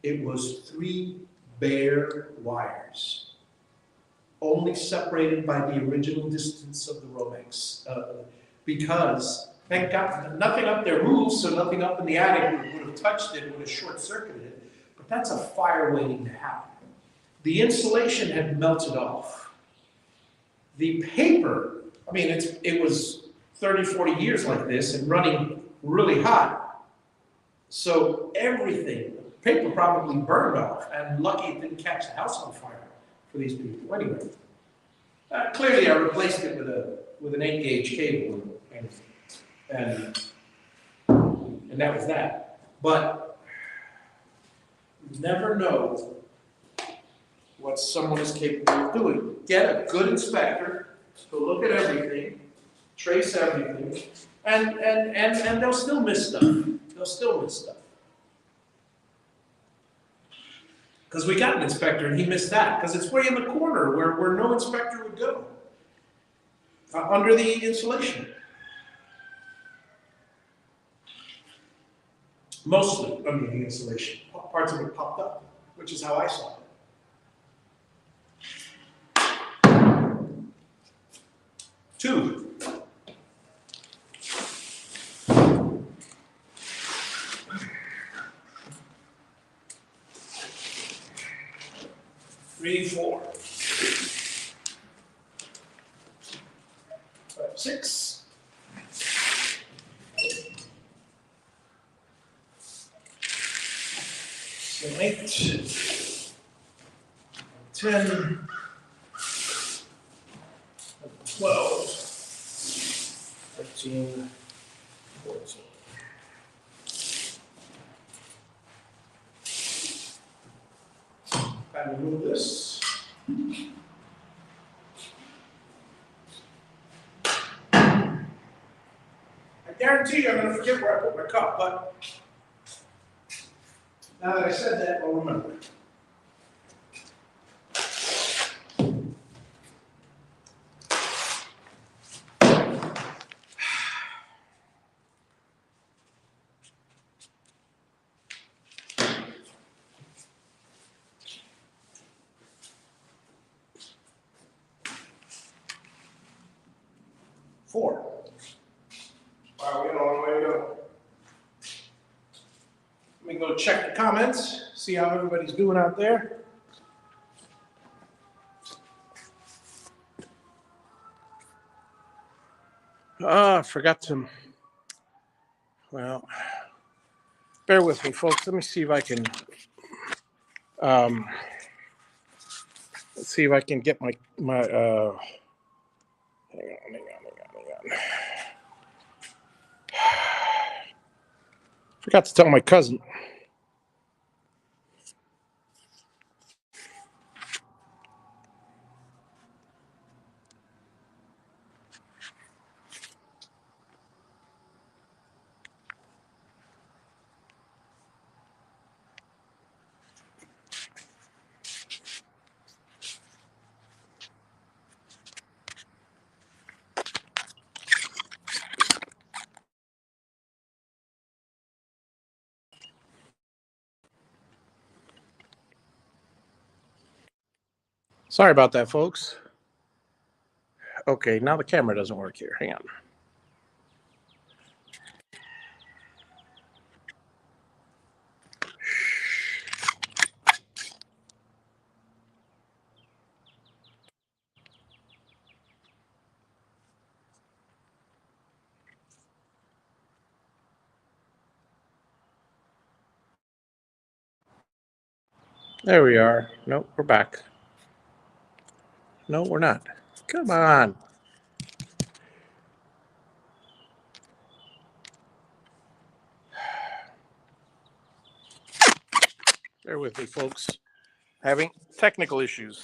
it was 3 bare wires, only separated by the original distance of the Romex, because, thank God, nothing up there moves, so nothing up in the attic would have touched it, would have short-circuited it. But that's a fire waiting to happen. The insulation had melted off. The paper, I mean, it was 30, 40 years like this and running really hot. So everything, the paper probably burned off, and lucky it didn't catch the house on fire for these people. Anyway, clearly I replaced it with an 8 gauge cable, and that was that. But you never know what someone is capable of doing. Get a good inspector to look at everything, trace everything, and they'll still miss stuff. They'll still miss stuff. Because we got an inspector and he missed that, because it's way in the corner where no inspector would go, under the insulation. Mostly under the insulation. Parts of it popped up, which is how I saw it. Two, 3, 4, 5, 6, 7, 8, 10, 12, 13, 14. I remove this. I guarantee you I'm going to forget where I put my cup, but now that I said that, I'll remember. Four. Wow, we got a long way to go. Let me go check the comments, see how everybody's doing out there. I forgot to, well, bear with me, folks. Let me see if I can, let's see if I can get my, hang on. Forgot to tell my cousin. Sorry about that, folks. Okay, now the camera doesn't work here. Hang on. There we are. Nope, we're back. No, we're not. Come on. Bear with me, folks. Having technical issues.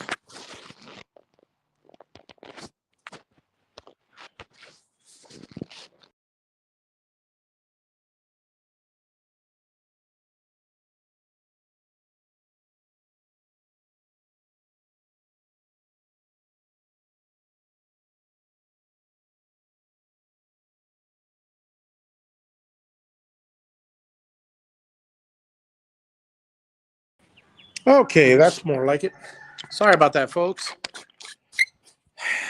Okay, that's more like it. Sorry about that, folks.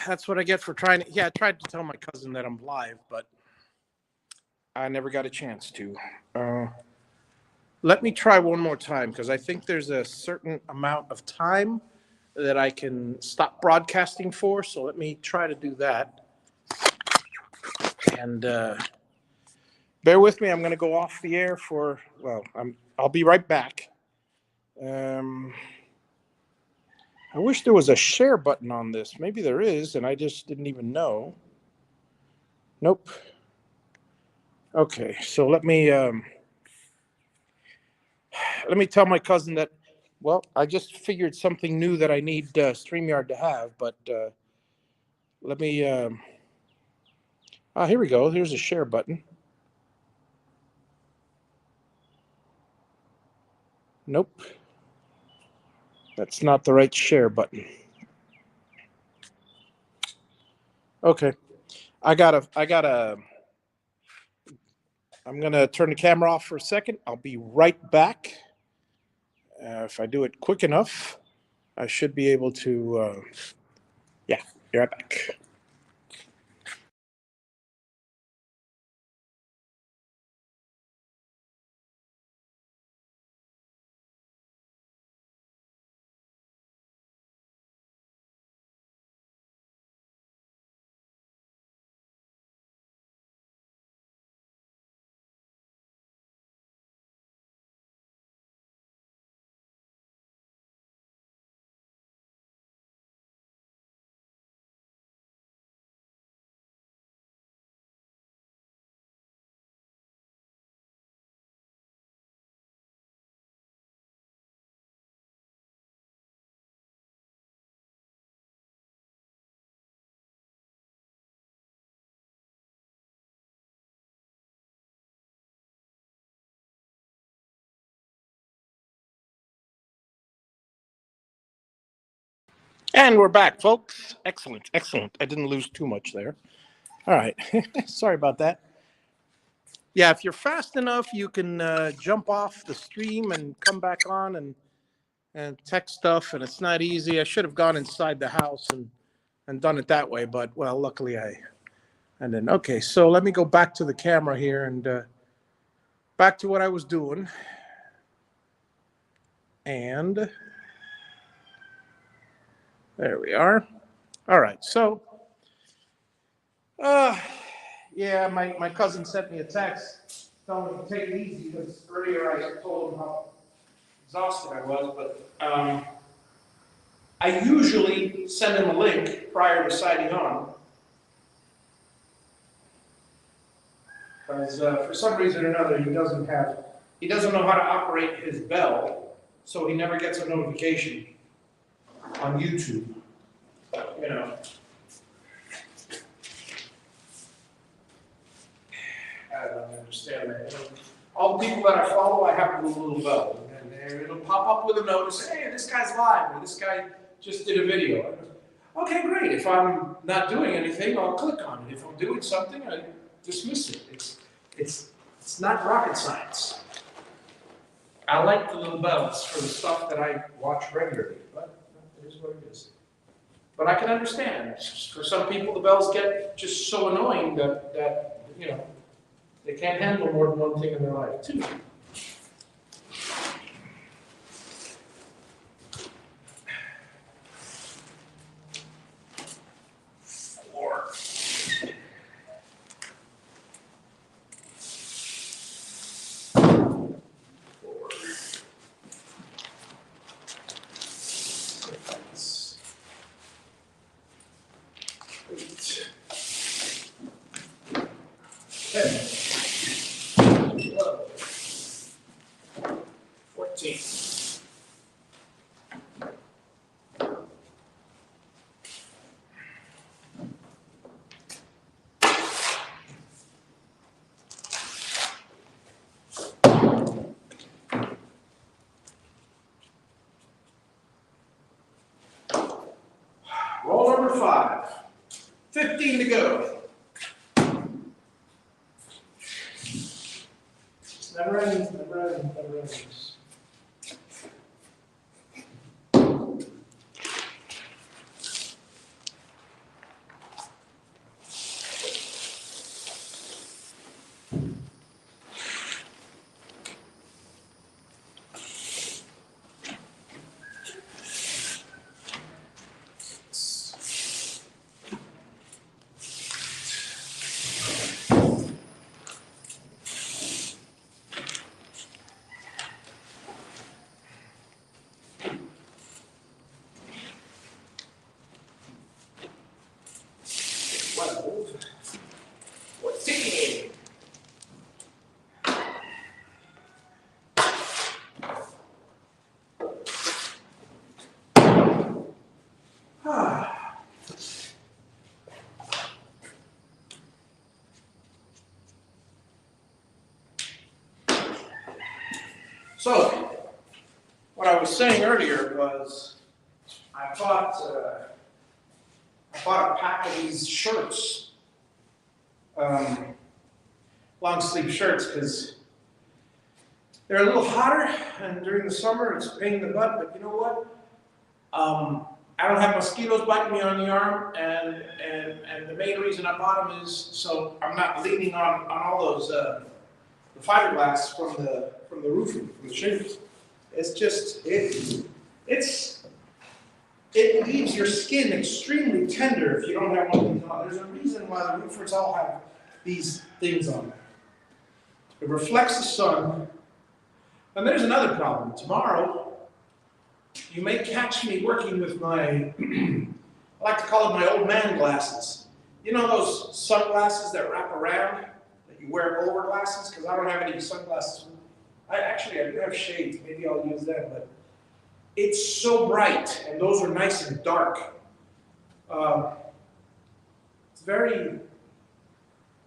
That's what I get for trying to. Yeah, I tried to tell my cousin that I'm live, but I never got a chance to. Let me try one more time because I think there's a certain amount of time that I can stop broadcasting for. So let me try to do that. And bear with me. I'm going to go off the air for. Well, I'll be right back. I wish there was a share button on this. Maybe there is, and I just didn't even know. Nope. Okay, so let me tell my cousin that. Well, I just figured something new that I need StreamYard to have, but let me. Here we go. Here's a share button. Nope, that's not the right share button. Okay, I gotta. I'm gonna turn the camera off for a second. I'll be right back. If I do it quick enough, I should be able to. Yeah, be right back. And we're back, folks. Excellent, excellent. I didn't lose too much there. All right. Sorry about that. Yeah, if you're fast enough, you can jump off the stream and come back on and text stuff, and it's not easy. I should have gone inside the house and done it that way, but, well, luckily and then, okay, so let me go back to the camera here and back to what I was doing. And there we are. All right, so, yeah, my cousin sent me a text telling me to take it easy because earlier I told him how exhausted I was, but I usually send him a link prior to signing on. Because for some reason or another, he doesn't know how to operate his bell, so he never gets a notification on YouTube. You know. I don't understand that. You know, all the people that I follow, I have a little bell, and it'll pop up with a notice, hey, this guy's live, or this guy just did a video. Okay, great. If I'm not doing anything, I'll click on it. If I'm doing something, I dismiss it. It's not rocket science. I like the little bells for the stuff that I watch regularly, but it is what it is. But I can understand. For some people, the bells get just so annoying that you know, they can't handle more than one thing in their life, too. Roll number 5. 15 to go. It's never ends, never ends, never ends. So, what I was saying earlier was, I bought a pack of these shirts, long sleeve shirts, because they're a little hotter, and during the summer it's a pain in the butt. But you know what? I don't have mosquitoes biting me on the arm, and the main reason I bought them is so I'm not leaning on all those the fiberglass from the roofing, from the shingles. It's just it leaves your skin extremely tender if you don't have one of these on. There's a reason why the roofers all have these things on. It reflects the sun. And there's another problem. Tomorrow, you may catch me working with my, I like to call it my old man glasses. You know those sunglasses that wrap around, that you wear over glasses? Because I don't have any sunglasses. I do have shades. Maybe I'll use them, but it's so bright, and those are nice and dark. It's very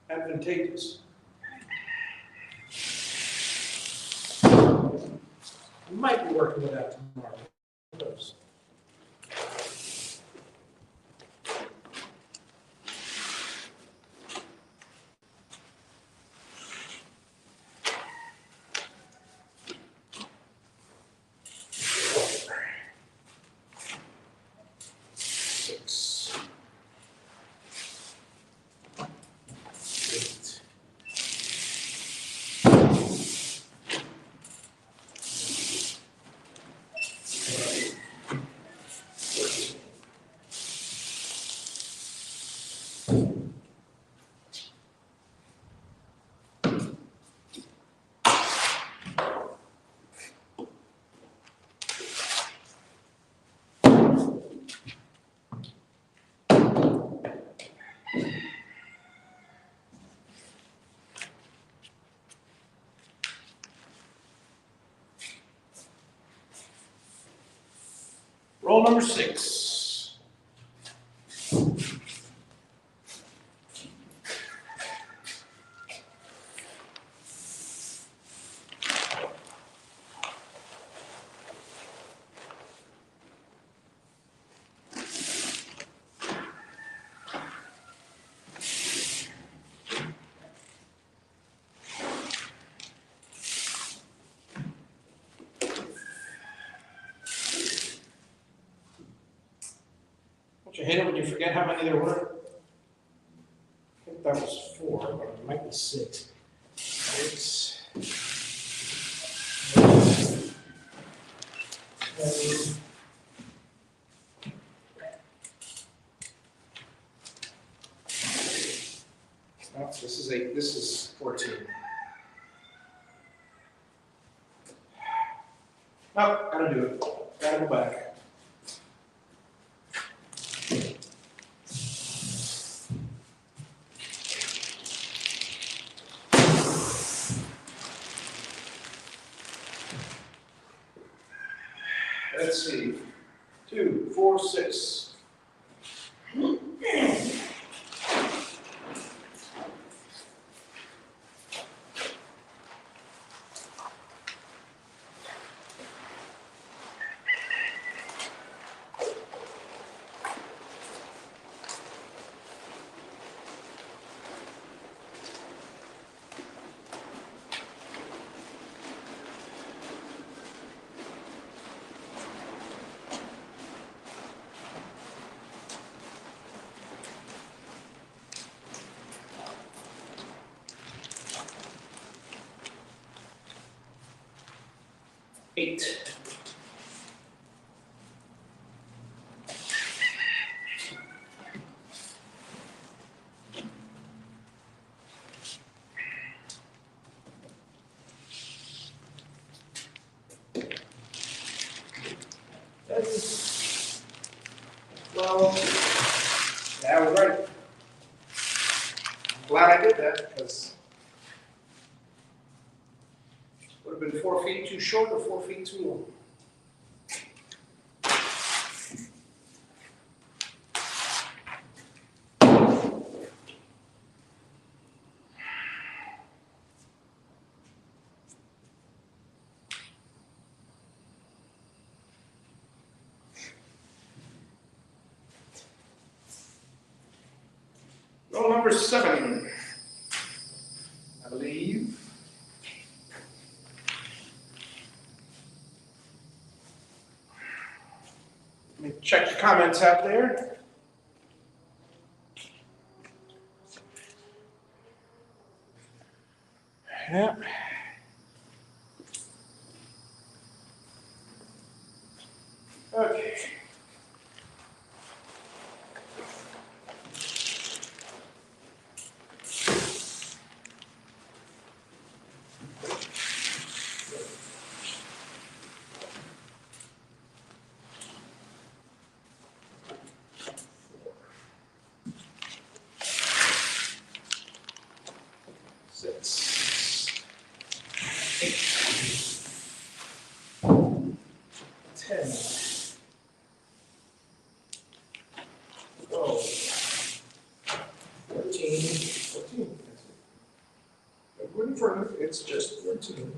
advantageous. We might be working with that tomorrow. Who knows? Roll number 6. Don't you hate it when you forget how many there were? I think that was 4, but it might be 6. 6. 7. No, this is 8. This is 14. Oh, gotta do it. Gotta go back. Let's see. 2, 4, 6. Eight. Well, yeah, I was right. I'm glad I did that because it would have been 4 feet too short or 4 feet too long. Roll number 7, I believe. Let me check the comments out there. Yeah. Okay. Six, 8, 10, 12, 14, 14. Don't go any further, it's just 14.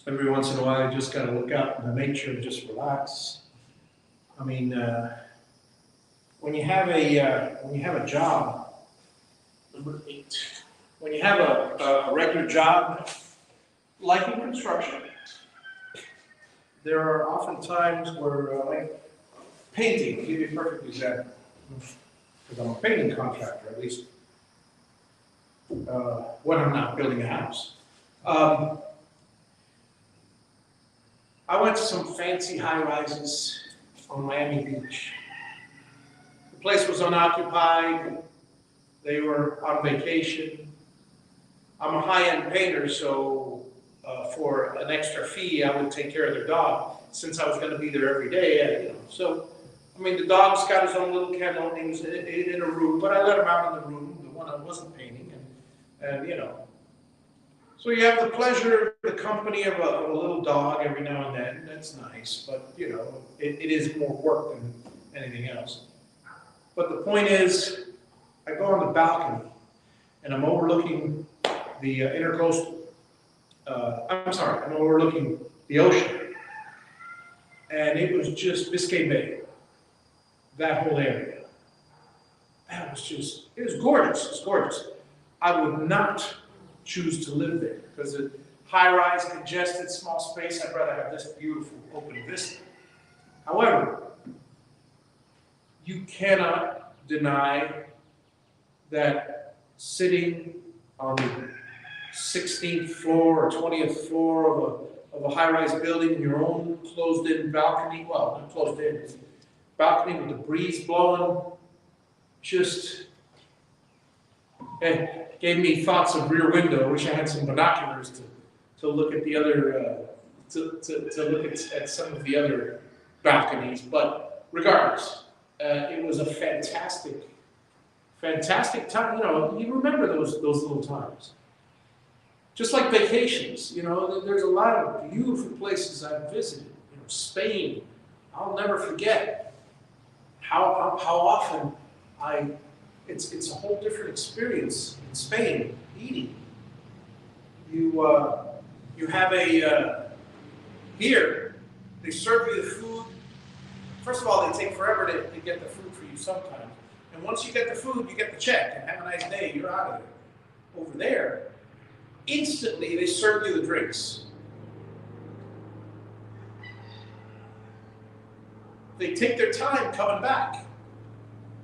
Every once in a while, you just gotta look out in the nature and just relax. I mean, when you have a job, number 8, when you have a regular job, like in construction, there are often times where, like painting, I'll give you a perfect example, because I'm a painting contractor, at least when I'm not building a house. I went to some fancy high-rises on Miami Beach. The place was unoccupied. They were on vacation. I'm a high-end painter, so for an extra fee, I would take care of their dog, since I was going to be there every day. And, you know, so, I mean, the dog's got his own little kennel, and he was in a room, but I let him out in the room, the one I wasn't painting, and you know. So you have the pleasure, the company of a little dog every now and then. That's nice, but you know, it is more work than anything else. But the point is, I go on the balcony, and I'm overlooking the intercoastal. I'm overlooking the ocean, and it was just Biscay Bay, that whole area. That was just, it was gorgeous. It's gorgeous. I would not choose to live there because it's high-rise, congested, small space. I'd rather have this beautiful open vista. However, you cannot deny that sitting on the 16th floor or 20th floor of a high-rise building in your own closed-in balcony, well, not closed-in, balcony with the breeze blowing, just it gave me thoughts of Rear Window. I wish I had some binoculars to look at the other, to look at some of the other balconies. But regardless, it was a fantastic time. You know, you remember those little times. Just like vacations, you know, there's a lot of beautiful places I've visited. You know, Spain, I'll never forget how often it's a whole different experience in Spain, eating. You have here, they serve you the food. First of all, they take forever to get the food for you sometimes. And once you get the food, you get the check, and have a nice day, you're out of there. Over there, instantly they serve you the drinks. They take their time coming back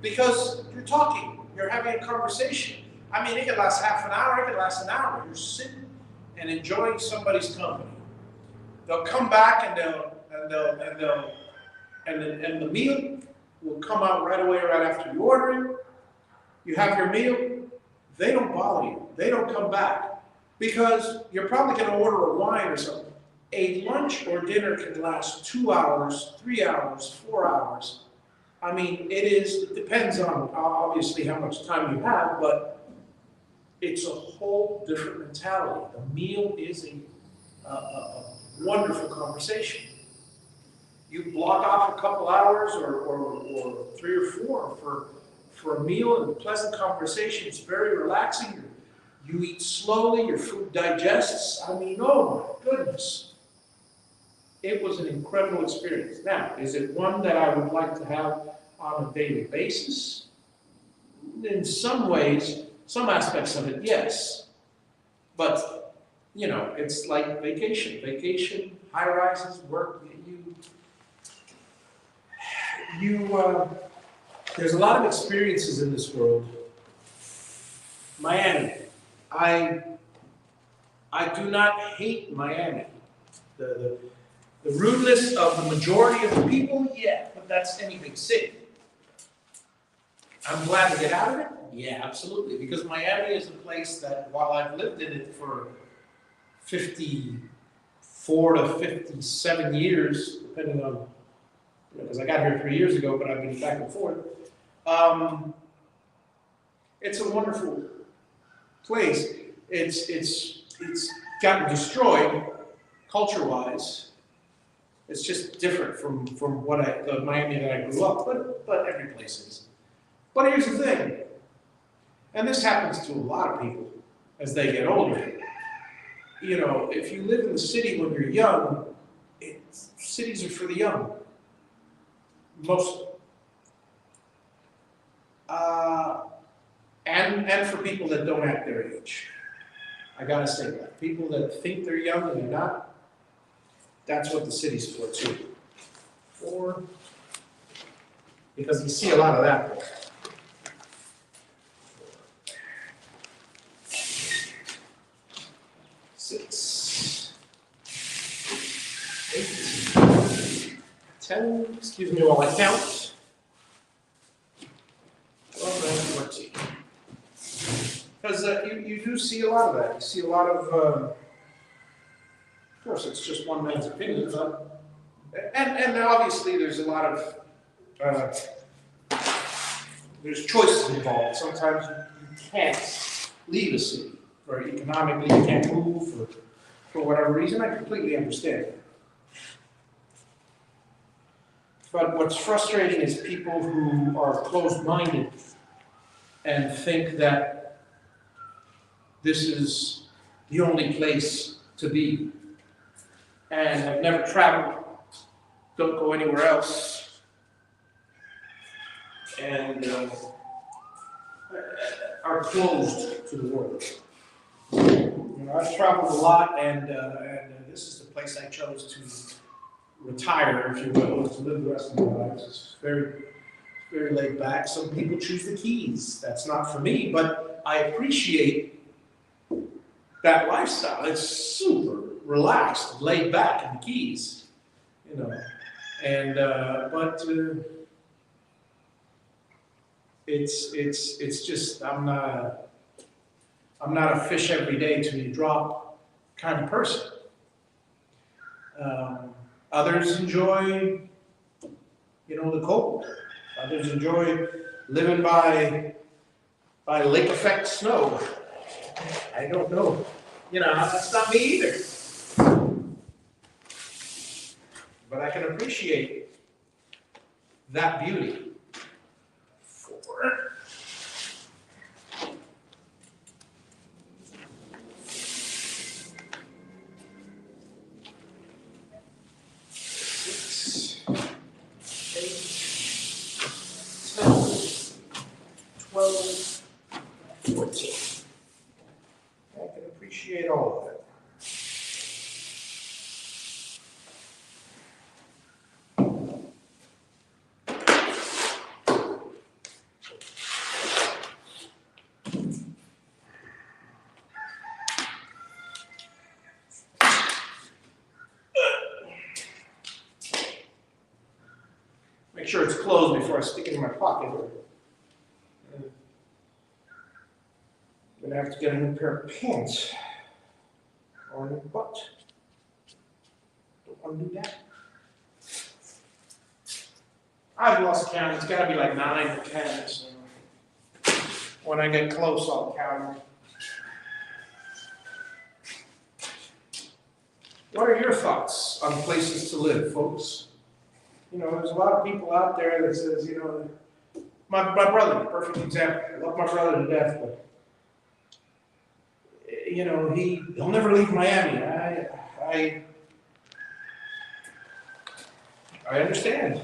because you're talking, you're having a conversation. I mean, it can last half an hour, it can last an hour. You're sitting and enjoying somebody's company. They'll come back and the meal will come out right away, right after you order it. You have your meal. They don't bother you. They don't come back because you're probably going to order a wine or something. A lunch or dinner can last 2 hours, 3 hours, 4 hours. I mean, it depends on obviously how much time you have, but it's a whole different mentality. The meal is a wonderful conversation. You block off a couple hours or 3 or 4 for a meal and a pleasant conversation. It's very relaxing. You eat slowly, your food digests. I mean, oh my goodness. It was an incredible experience. Now, is it one that I would like to have on a daily basis? In some ways, some aspects of it, yes. But, you know, it's like vacation. Vacation, high rises, work, there's a lot of experiences in this world. Miami. I do not hate Miami. The rudeness of the majority of the people, yeah, but that's any big city. I'm glad to get out of it? Yeah, absolutely. Because Miami is a place that, while I've lived in it for 54 to 57 years, depending on, because I got here 3 years ago, but I've been back and forth. It's a wonderful place. It's gotten destroyed culture-wise. It's just different from the Miami that I grew up, but every place is. But here's the thing, and this happens to a lot of people as they get older. You know, if you live in the city when you're young, cities are for the young. Most, and for people that don't act their age. I gotta say that. People that think they're young and they're not, that's what the city's for too. Because you see a lot of that. 6, 8, 10, excuse me while I count. 12, 13. Because you do see a lot of that. You see a lot of course, it's just one man's opinion, but, and obviously there's a lot of, there's choices involved. Sometimes you can't leave a city, or economically you can't move, or for whatever reason. I completely understand. But what's frustrating is people who are closed-minded and think that this is the only place to be, and have never traveled, don't go anywhere else, and are closed to the world. You know, I've traveled a lot, and this is the place I chose to retire, if you will, to live the rest of my life. It's very laid back. Some people choose the Keys. That's not for me, but I appreciate that lifestyle. It's super relaxed, laid back in the Keys, you know. And but it's just I'm not a fish every day till you drop kind of person. Others enjoy, you know, the cold. Others enjoy living by lake effect snow. I don't know. You know, that's not me either. But I can appreciate that beauty. Appreciate all of it. Make sure it's closed before I stick it in my pocket. I'm gonna have to get a new pair of pants. Or a new butt. Don't want to do that. I've lost count. It's got to be like 9 or 10. So when I get close, I'll count. What are your thoughts on places to live, folks? You know, there's a lot of people out there that says, you know, my brother, perfect example. I love my brother to death, but you know, he'll never leave Miami. I understand.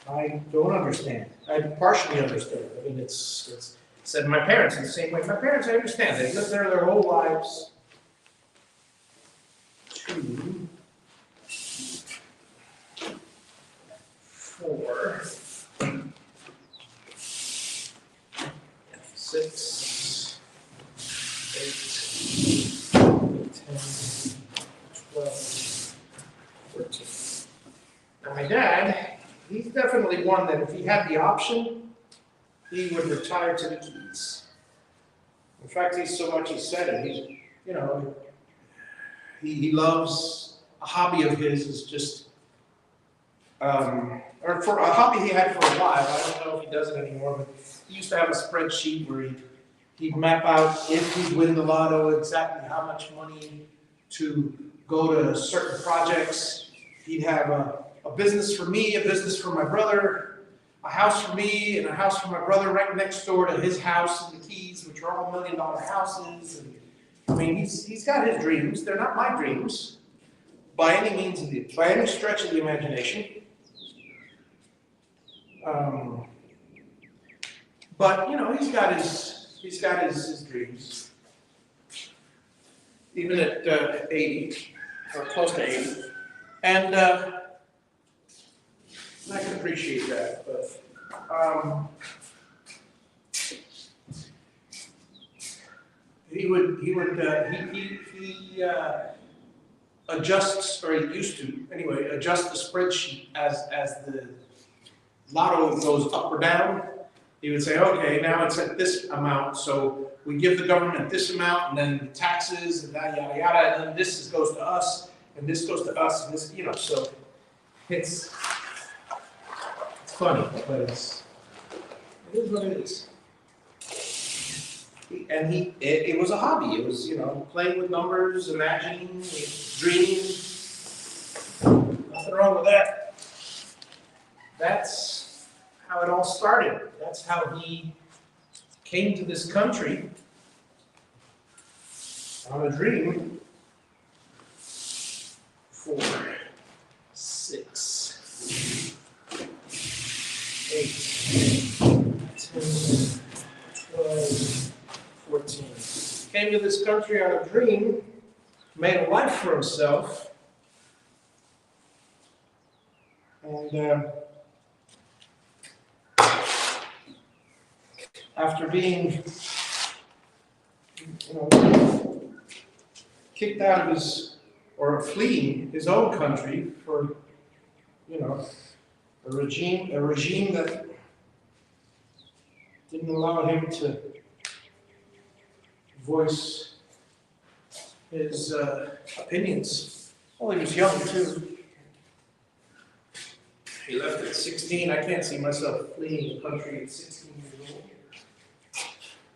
I don't understand. I partially understand. I mean, it's said my parents in the same way. My parents, I understand. They've lived there their whole lives. 2, 4, 6, 8, 10, 12, 14. Now my dad, he's definitely one that if he had the option, he would retire to the Keys. In fact, he's so much he said it. He's, you know, he loves, a hobby of his is just, or for a hobby he had for a while. I don't know if he does it anymore, but he used to have a spreadsheet where he'd map out, if he'd win the lotto, exactly how much money to go to certain projects. He'd have a business for me, a business for my brother, a house for me, and a house for my brother right next door to his house in the Keys, which are all $1 million houses. And, I mean, he's got his dreams. They're not my dreams by any means, by any stretch of the imagination. But you know, he's got his dreams. Even at 80 or close to 80, and I can appreciate that. But he adjusts, or he used to anyway, adjust the spreadsheet as the lotto goes up or down. He would say, okay, now it's at this amount, so we give the government this amount, and then the taxes, and that yada yada, and then this goes to us, and this goes to us, and this, so it's funny, but it is what it is. And it was a hobby. It was, playing with numbers, imagining, dreaming. Nothing wrong with that. That's how it all started. That's how he came to this country on a dream. 4, 6, 8, 10, 12, 14. Came to this country on a dream, made a life for himself, and after being, kicked out of or fleeing his own country for, a regime that didn't allow him to voice his opinions. Well, he was young too. He left at 16. I can't see myself fleeing the country at 16 years old.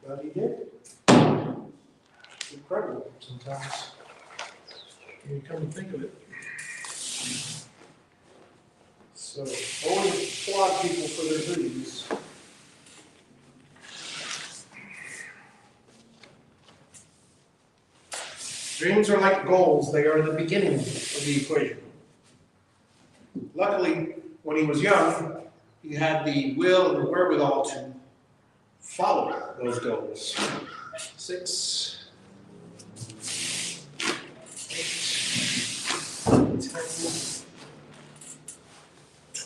But he did. It's incredible sometimes when you come to think of it. So, always applaud people for their dreams. Dreams are like goals. They are the beginning of the equation. Luckily, when he was young, he had the will and the wherewithal to follow those goals. 6, 8, 10,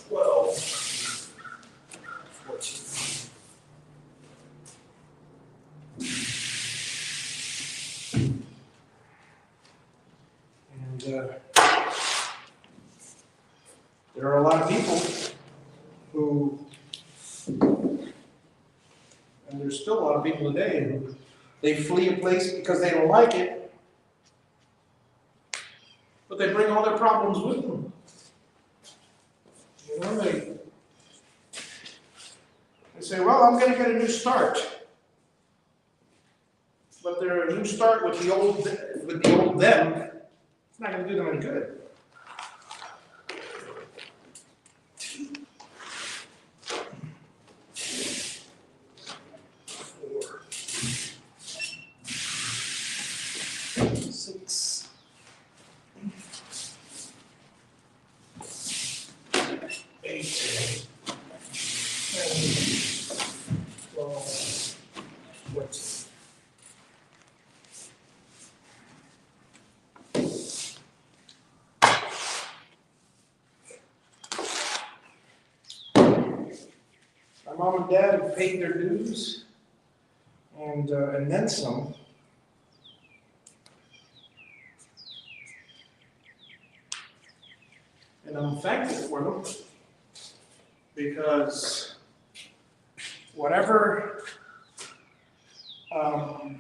12, 14. There are a lot of people who, and there's still a lot of people today, who they flee a place because they don't like it, but they bring all their problems with them. They say, well, I'm going to get a new start. But they're a new start with the old them. It's not going to do them any good. My mom and dad have paid their dues, and then some. And I'm thankful for them, because whatever I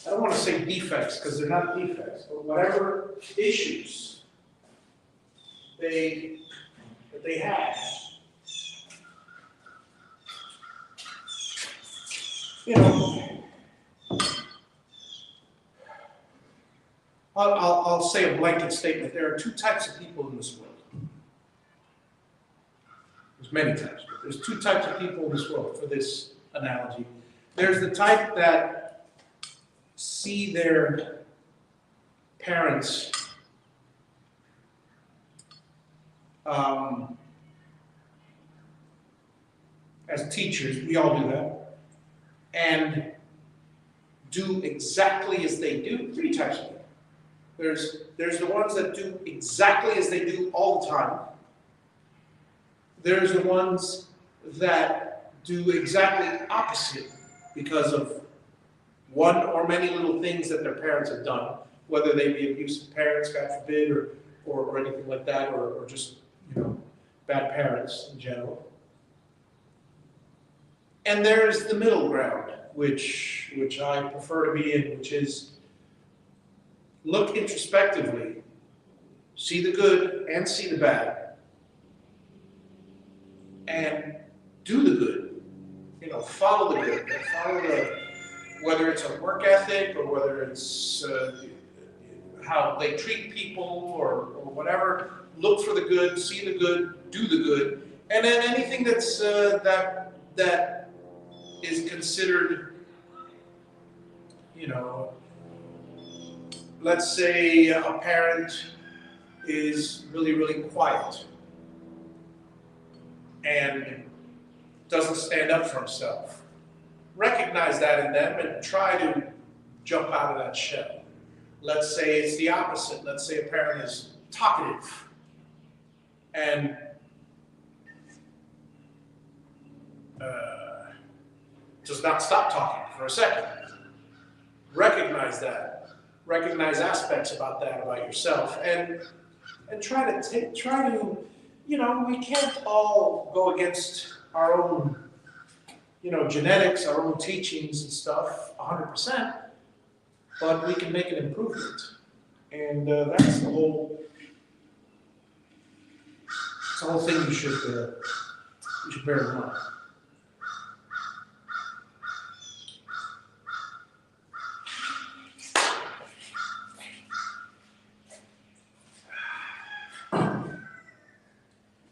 don't want to say defects, because they're not defects, but whatever issues that they had, I'll say a blanket statement. There are 2 types of people in this world. There's many types, but there's 2 types of people in this world, for this analogy. There's the type that see their parents as teachers. We all do that, and do exactly as they do. 3 types of people. There's the ones that do exactly as they do all the time. There's the ones that do exactly opposite because of one or many little things that their parents have done, whether they be abusive parents, God forbid, or anything like that, or just, bad parents in general. And there's the middle ground, which I prefer to be in, which is look introspectively, see the good and see the bad, and do the good. You know, follow the good, follow the, whether it's a work ethic or whether it's how they treat people or whatever. Look for the good, see the good, do the good, and then anything that's that is considered, you know, let's say a parent is really, really quiet and doesn't stand up for himself. Recognize that in them and try to jump out of that shell. Let's say it's the opposite. Let's say a parent is talkative and does not stop talking for a second. Recognize that. Recognize aspects about that about yourself, and try to, you know, we can't all go against our own, you know, genetics, our own teachings and stuff 100%, but we can make an improvement, and that's the whole thing you should bear in mind.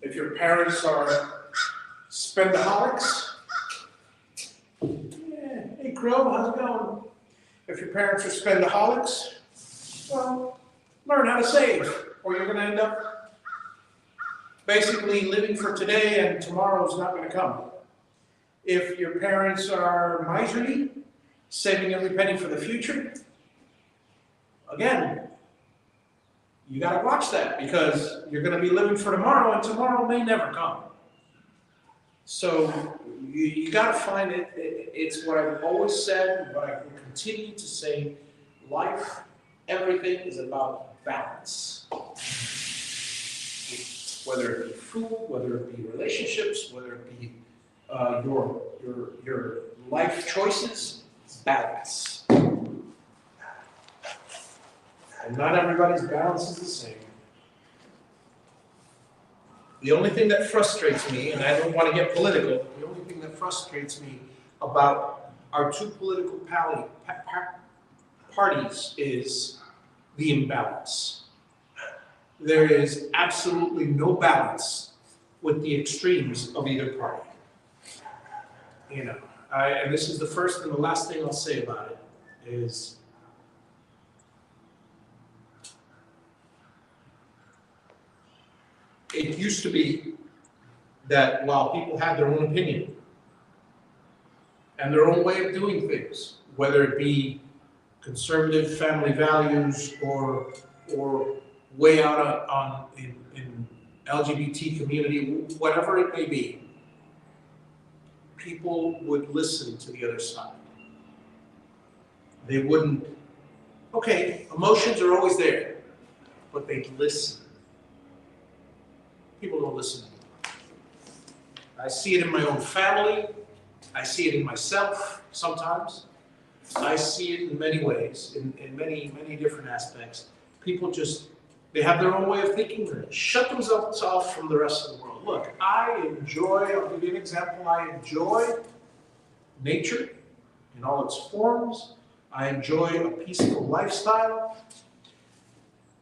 If your parents are spendaholics, yeah, hey Crow, how's it going? If your parents are spendaholics, well, learn how to save, or you're going to end up basically living for today and tomorrow's not going to come. If your parents are miserly, saving every penny for the future, again, you got to watch that because you're going to be living for tomorrow and tomorrow may never come. So you got to find it. It's what I've always said, what I will continue to say. Life, everything is about balance. Whether it be food, whether it be relationships, whether it be your life choices, it's balance. And not everybody's balance is the same. The only thing that frustrates me, and I don't want to get political, the only thing that frustrates me about our two political parties is the imbalance. There is absolutely no balance with the extremes of either party. You know, and this is the first and the last thing I'll say about it, is it used to be that while people had their own opinion and their own way of doing things, whether it be conservative family values or way out in LGBT community, whatever it may be, people would listen to the other side. They wouldn't, okay, emotions are always there, but they'd listen. People don't listen anymore. I see it in my own family. I see it in myself sometimes. I see it in many ways, in many, many different aspects. People just, they have their own way of thinking and shut themselves off from the rest of the world. Look, I enjoy, I'll give you an example, I enjoy nature in all its forms. I enjoy a peaceful lifestyle.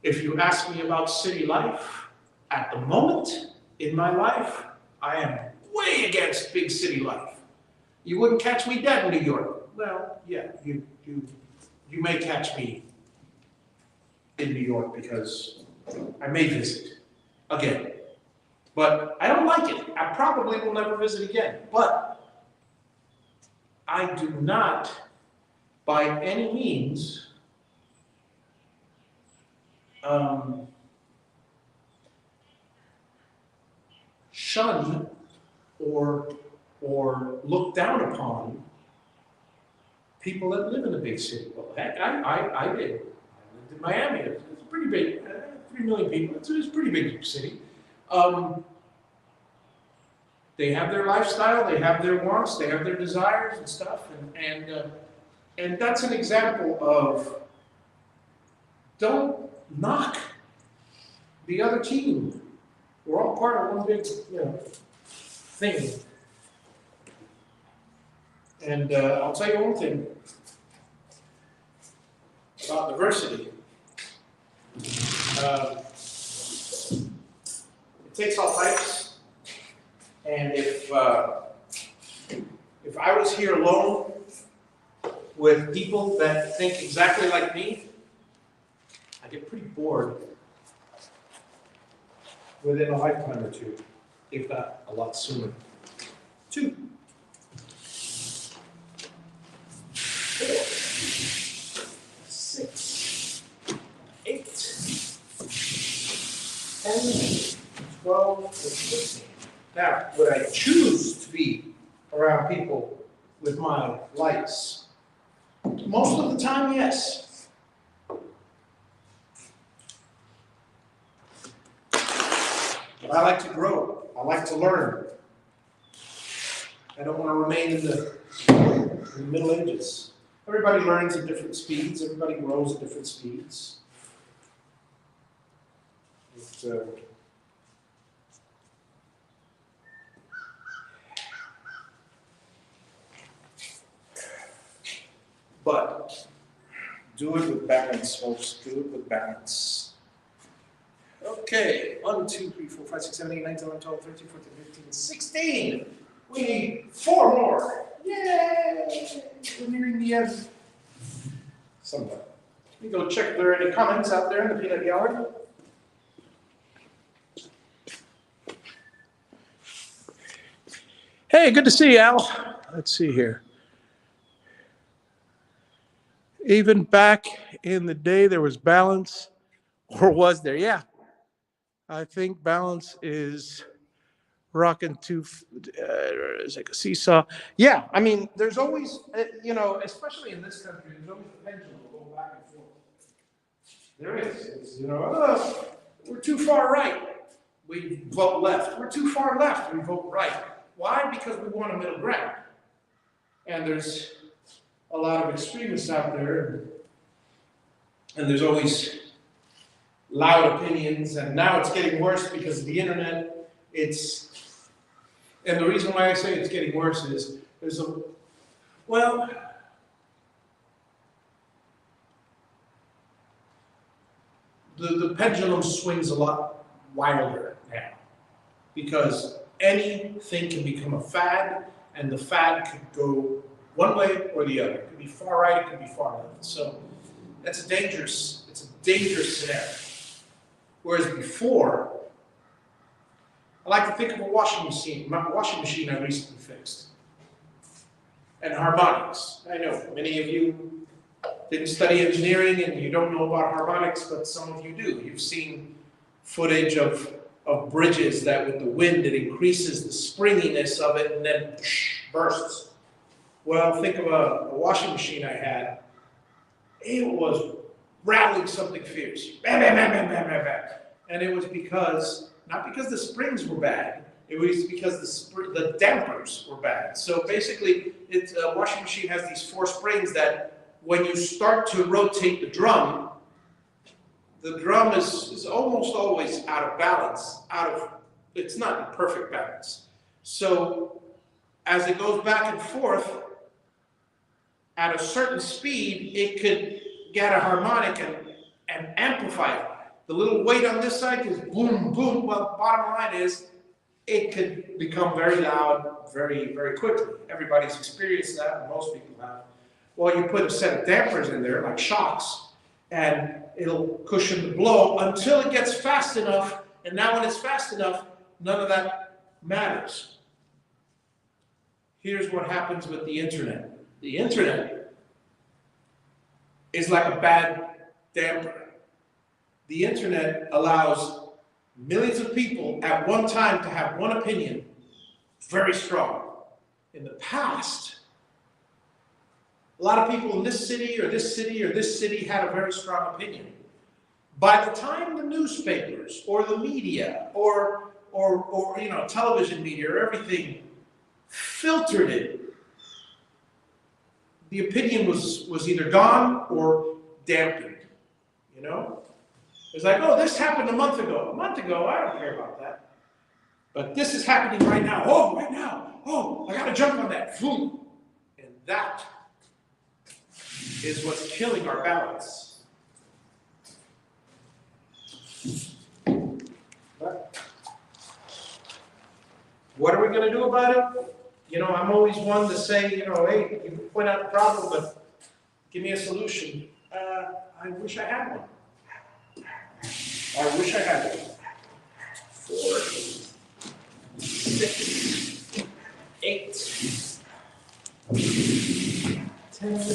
If you ask me about city life, at the moment in my life, I am way against big city life. You wouldn't catch me dead in New York. Well, yeah, you may catch me in New York because I may visit again. But I don't like it. I probably will never visit again. But I do not, by any means, shun or look down upon people that live in a big city. Well, heck, I did. I lived in Miami. It's pretty big, 3 million people. It's a pretty big city. They have their lifestyle, they have their wants, they have their desires and stuff, and that's an example of don't knock the other team. We're all part of one big, thing. And I'll tell you one thing about diversity. It takes all types, and if I was here alone with people that think exactly like me, I get pretty bored within a lifetime or two, if not a lot sooner. 2, 4, 6, 8, 10, 12, and 16. Now, would I choose to be around people with my likes? Most of the time, yes. But I like to grow. I like to learn. I don't want to remain in the Middle Ages. Everybody learns at different speeds. Everybody grows at different speeds. But do it with balance, folks. Do it with balance. Okay, 1, 2, 3, 4, 5, 6, 7, 8, 9, 10, 11, 12, 13, 14, 15, 16. We need 4 more. Yay! We're nearing the end. Somewhat. Let me go check if there are any comments out there in the peanut gallery. Hey, good to see you, Al. Let's see here. Even back in the day, there was balance, or was there? Yeah. I think balance is rocking to, it's like a seesaw. Yeah, I mean, there's always, especially in this country, there's always a pendulum going back and forth. There is. It's, we're too far right, we vote left. We're too far left, we vote right. Why? Because we want a middle ground. And there's a lot of extremists out there, and there's always loud opinions, and now it's getting worse because of the internet. And the reason why I say it's getting worse is the pendulum swings a lot wilder now, because anything can become a fad, and the fad could go one way or the other. It could be far right, it could be far left. So it's a dangerous scenario. Whereas before, I like to think of a washing machine. My washing machine I recently fixed. And harmonics. I know many of you didn't study engineering and you don't know about harmonics, but some of you do. You've seen footage of bridges that with the wind it increases the springiness of it and then bursts. Well, think of a washing machine I had. It was rattling something fierce. Bam, bam, bam, bam, bam, bam, bam. And it was not because the springs were bad, it was because the dampers were bad. So basically, a washing machine has these 4 springs that when you start to rotate the drum is almost always out of balance, it's not in perfect balance. So as it goes back and forth, at a certain speed, it could get a harmonic and amplify it. The little weight on this side is boom, boom. Well, the bottom line is it could become very loud very, very quickly. Everybody's experienced that, and most people have. Well, you put a set of dampers in there, like shocks, and it'll cushion the blow until it gets fast enough, and now when it's fast enough, none of that matters. Here's what happens with the internet. The internet is like a bad damper. The internet allows millions of people at one time to have one opinion, very strong. In the past, a lot of people in this city or this city or this city had a very strong opinion. By the time the newspapers or the media or or you know, television media or everything filtered it, the opinion was either gone or dampened, you know? It's like, oh, this happened a month ago. A month ago, I don't care about that. But this is happening right now. Oh, right now. Oh, I gotta jump on that. Boom. And that is what's killing our balance. But what are we gonna do about it? You know, I'm always one to say, you know, hey, you can point out the problem, but give me a solution. I wish I had one. I wish I had one. 4, 6, 8, 10,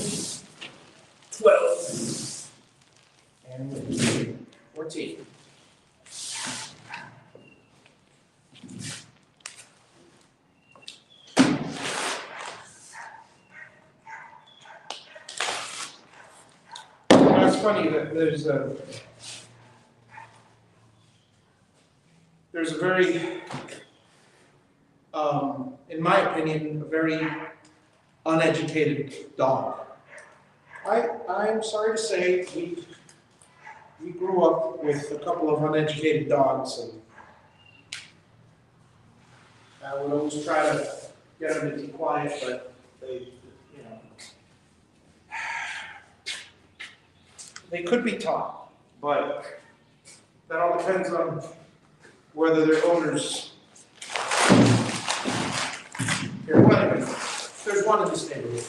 12, and 14. It's funny that there's a very, in my opinion, a very uneducated dog. I'm sorry to say, we grew up with a couple of uneducated dogs, and I would always try to get them to be quiet, but they, you know, they could be taught, but that all depends on whether their owners. Here, well, anyway, there's one in this neighborhood.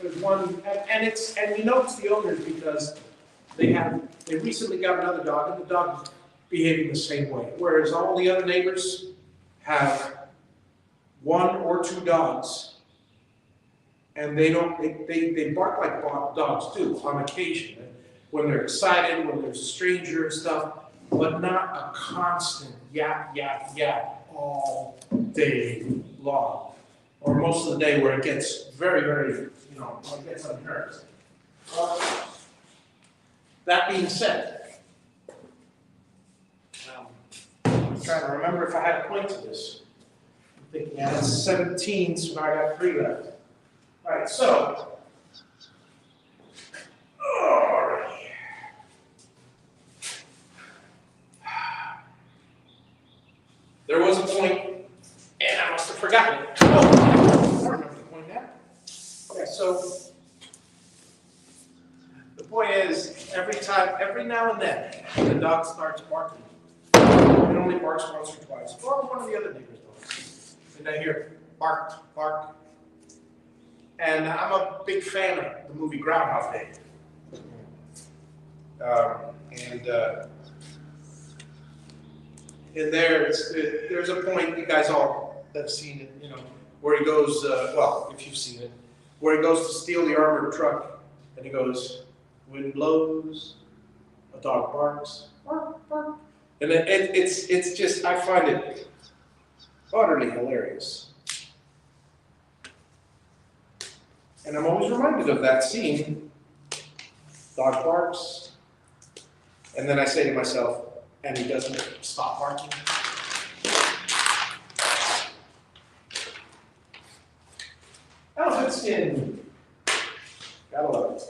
There's one, and we know it's the owners because they recently got another dog, and the dog is behaving the same way. Whereas all the other neighbors have 1 or 2 dogs, and they bark like dogs do on occasion, when they're excited, when there's a stranger and stuff, but not a constant yap, yap, yap all day long, or most of the day where it gets very, very, you know, it gets on nerves. That being said, I'm trying to remember if I had a point to this. I'm thinking I had 17, so now I got 3 left. All right, so. There was a point, and I must have forgotten it. Oh, I remember the point now. Okay, so the point is, every now and then, the dog starts barking. It only barks once or twice, or one of the other neighbors' dogs. And I hear bark, bark. And I'm a big fan of the movie Groundhog Day. And there's a point, you guys all have seen it, you know, where he goes, well, if you've seen it, where he goes to steal the armored truck, and he goes, wind blows, a dog barks, bark, bark. And it's just, I find it utterly hilarious. And I'm always reminded of that scene, dog barks, and then I say to myself, and he doesn't stop barking. Elephant skin. Gotta love it.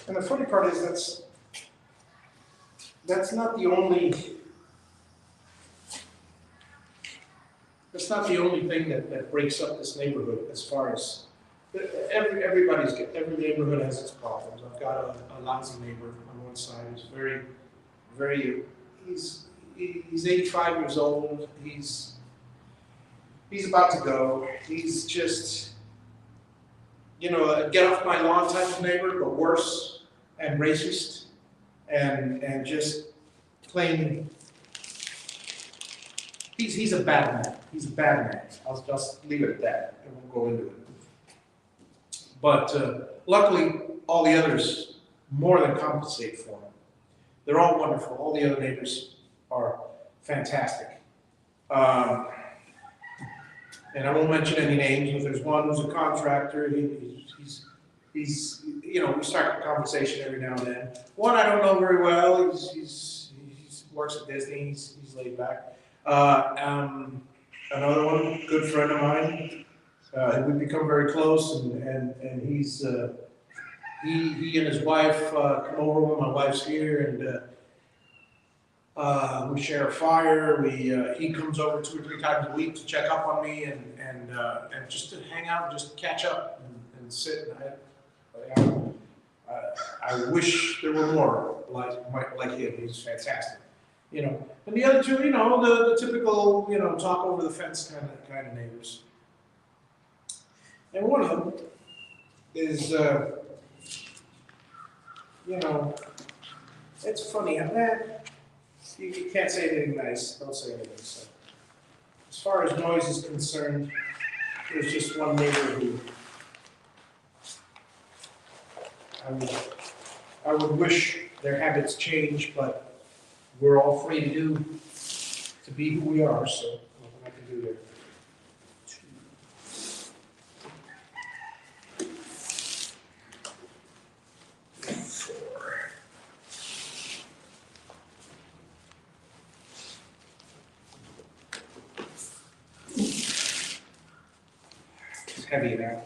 And the funny part is that's not the only thing that breaks up this neighborhood as far as every neighborhood has its problems. I've got a lousy neighbor on one side who's he's 85 years old. He's about to go. He's just, you know, a get off my lawn type of neighbor, but worse, and racist, and just plain. He's a bad man. He's a bad man. I'll just leave it at that, and we'll go into it. But luckily, all the others more than compensate for him. They're all wonderful. All the other neighbors are fantastic. Um, and I won't mention any names, but there's one who's a contractor. He's we start a conversation every now and then. One I don't know very well. He works at Disney. He's laid back. Another one, good friend of mine. We've become very close, and he and his wife come over when my wife's here, and we share a fire. He comes over 2 or 3 times a week to check up on me and just to hang out and just catch up and sit. I wish there were more like him. He's fantastic. And the other two, the typical, talk over the fence kind of neighbors. And one of them is, it's funny, man. You can't say anything nice. Don't say anything. So, as far as noise is concerned, there's just one neighbor who I would wish their habits change, but we're all free to be who we are. So nothing I can do there. It's heavy now.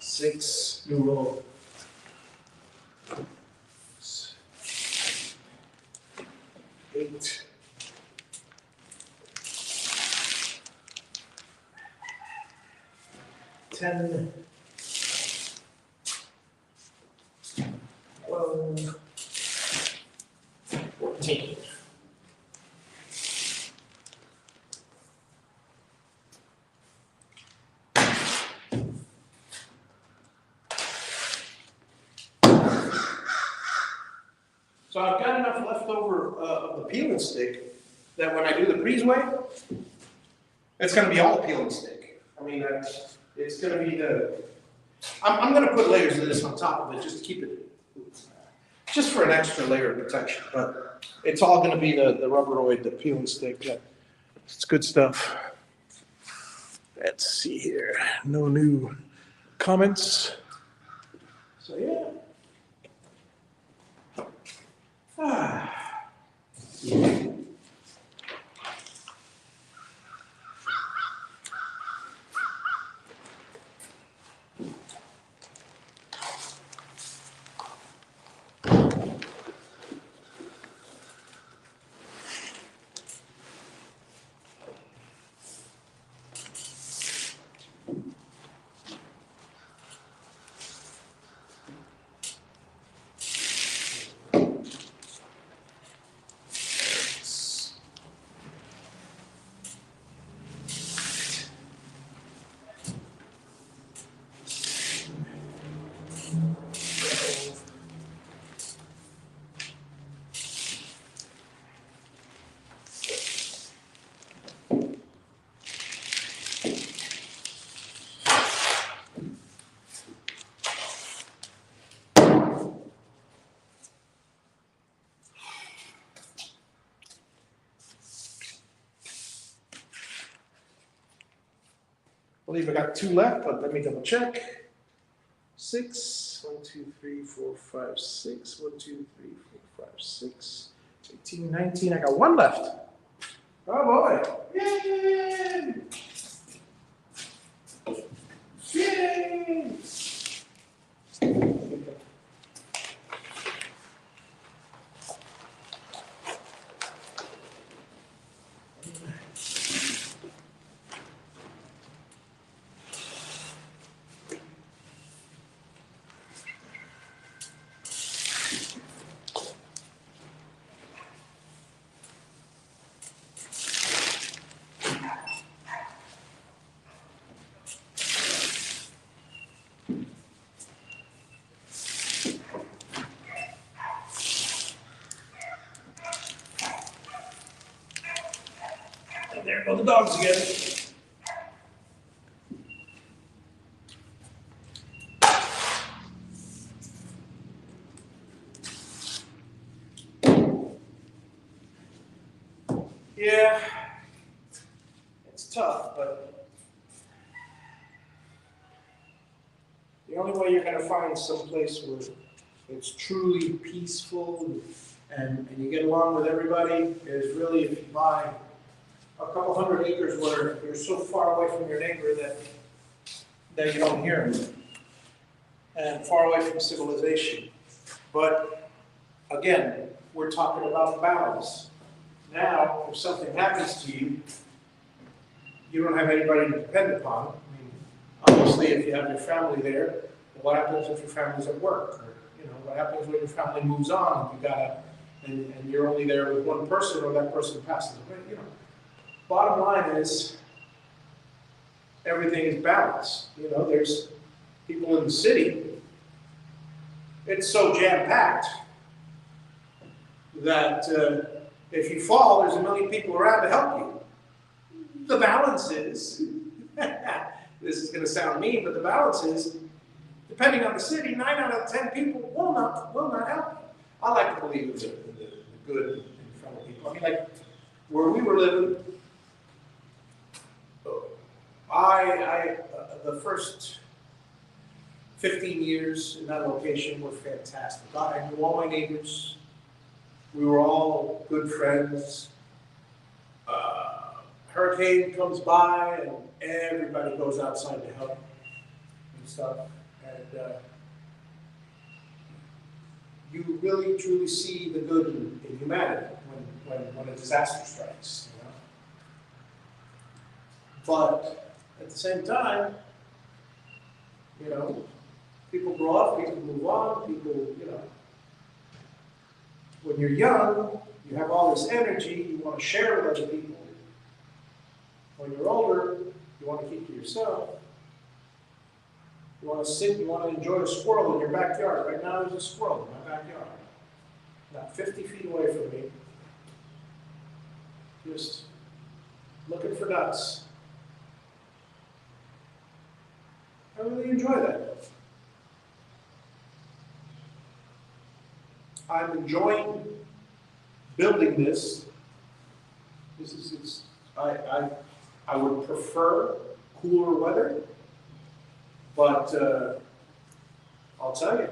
6, new roll. 8. 10. 12. 14. So I've got enough left over of the peeling stick that when I do the breezeway, it's going to be all peeling stick. I mean, it's going to be I'm going to put layers of this on top of it just to keep it, just for an extra layer of protection. But it's all going to be the rubberoid, the peeling stick. It's good stuff. Let's see here. No new comments. So yeah. I believe I got 2 left, but let me double check. 6, 1, 2, 3, 4, 5, 6, 1, 2, 3, 4, 5, 6, 18, 19. I got 1 left. Oh boy. Yay! Yay! There go the dogs again. Yeah, but the only way you're going to find some place where it's truly peaceful and you get along with everybody is really if you buy a couple hundred acres where you're so far away from your neighbor that you don't hear him, and far away from civilization. But again, we're talking about balance. Now, if something happens to you, you don't have anybody to depend upon. I mean, obviously, if you have your family there, what happens if your family's at work? Or, what happens when your family moves on and you gotta, and you're only there with one person or that person passes away? Bottom line is, everything is balanced. There's people in the city, it's so jam-packed that if you fall, there's a million people around to help you. The balance is, this is going to sound mean, but the balance is, depending on the city, 9 out of 10 people will not help you. I like to believe in the good in front of people. I mean, like, where we were living, the first 15 years in that location were fantastic. I knew all my neighbors. We were all good friends. Hurricane comes by and everybody goes outside to help and stuff. And you really truly see the good in humanity when a disaster strikes. But at the same time, people grow up, people move on, people, when you're young, you have all this energy, you want to share with other people. When you're older, you want to keep to yourself. You want to sit, you want to enjoy a squirrel in your backyard. Right now there's a squirrel in my backyard. About 50 feet away from me. Just looking for nuts. I really enjoy that. I'm enjoying building this. I would prefer cooler weather, but I'll tell you,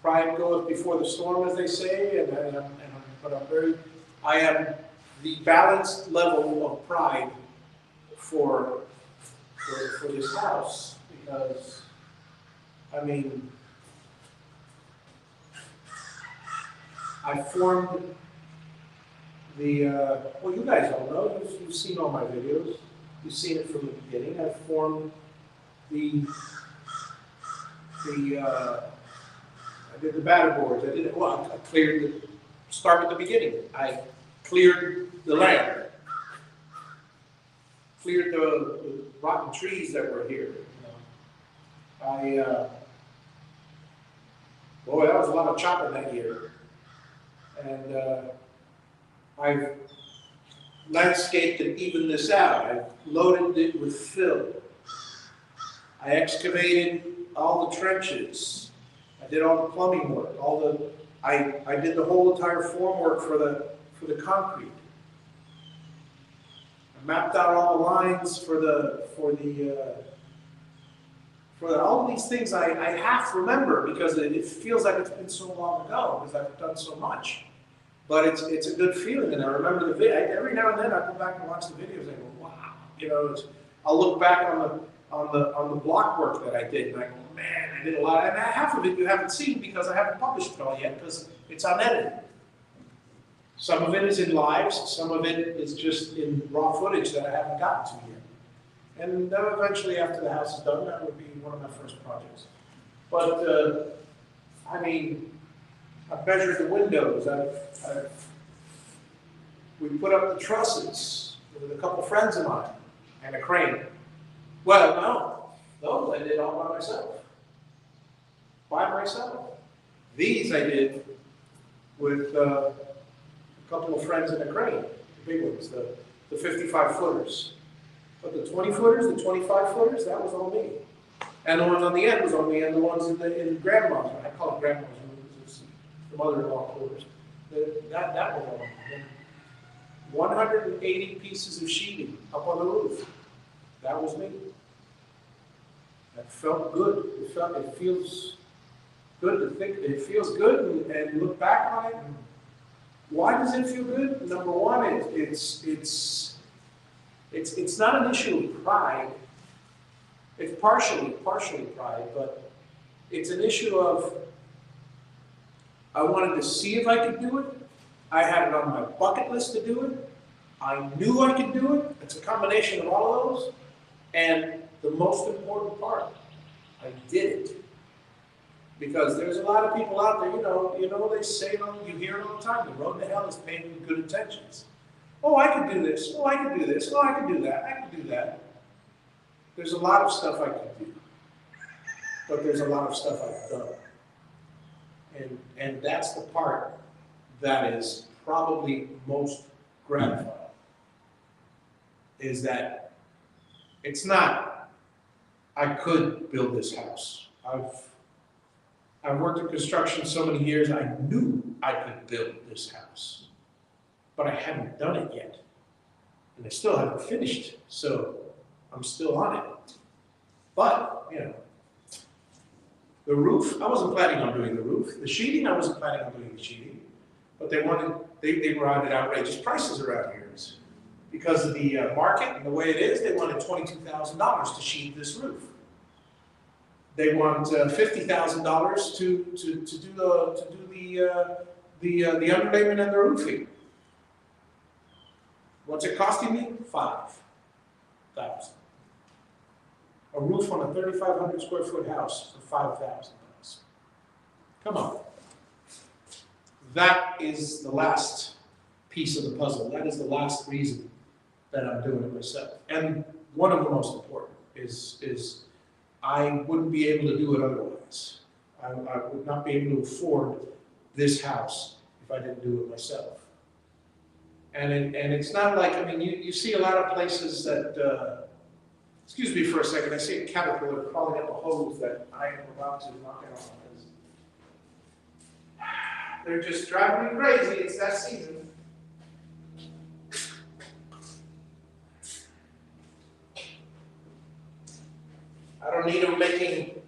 pride goes before the storm, as they say, I am the balanced level of pride for this house, because, I mean, I formed the, well, you guys all know, you've seen all my videos, you've seen it from the beginning. I formed I did the batter boards, I cleared start with the beginning. I cleared the land, cleared the rotten trees that were here. Boy, that was a lot of chopping that year. And I've landscaped and evened this out. I've loaded it with fill. I excavated all the trenches. I did all the plumbing work. I did the whole entire form work for the concrete. I mapped out all the lines for all of these things. I half remember because it feels like it's been so long ago because I've done so much. But it's a good feeling, and I remember the video. Every now and then I go back and watch the videos and I go, wow, I'll look back on the block work that I did, and I go, man, I did a lot. And half of it you haven't seen because I haven't published it all yet because it's unedited. Some of it is in lives, some of it is just in raw footage that I haven't gotten to yet. And then eventually, after the house is done, that would be one of my first projects. But I mean, I've measured the windows. We put up the trusses with a couple friends of mine and a crane. Well, no, I did it all by myself. These I did with a couple of friends and a crane, the big ones, the 55-footers. But the 20-footers, the 25-footers, that was all me. And the ones on the end was on me, and the ones in grandma's, I call it grandma's room, it's the mother-in-law quarters. That was on. 180 pieces of sheeting up on the roof. That was me. That felt good. It feels good to think. It feels good and look back on it. And why does it feel good? Number one, it's not an issue of pride. It's partially pride, but it's an issue of I wanted to see if I could do it. I had it on my bucket list to do it. I knew I could do it. It's a combination of all of those. And the most important part, I did it. Because there's a lot of people out there, you know, they say it you hear it all the time, the road to hell is paved with good intentions. Oh, I could do this. Oh, I could do this. Oh, I could do that. I could do that. There's a lot of stuff I could do. But there's a lot of stuff I've done. And that's the part that is probably most gratifying. Is that it's not, I could build this house. I've worked in construction so many years, I knew I could build this house. But I hadn't done it yet. And I still haven't finished, so I'm still on it. But, you know, the roof, I wasn't planning on doing the roof. The sheeting, I wasn't planning on doing the sheeting. But they were out at outrageous prices around here. Because of the market and the way it is, they wanted $22,000 to sheet this roof. They want $50,000 to do the underlayment and the roofing. What's it costing me? $5,000. A roof on a 3,500 square foot house for $5,000. Come on. That is the last piece of the puzzle. That is the last reason that I'm doing it myself. And one of the most important is I wouldn't be able to do it otherwise. I would not be able to afford this house if I didn't do it myself. And it's not like, I mean, you see a lot of places that, excuse me for a second, I see a caterpillar crawling up a hose that I am about to knock it off. They're just driving me crazy, it's that season. I don't need them making,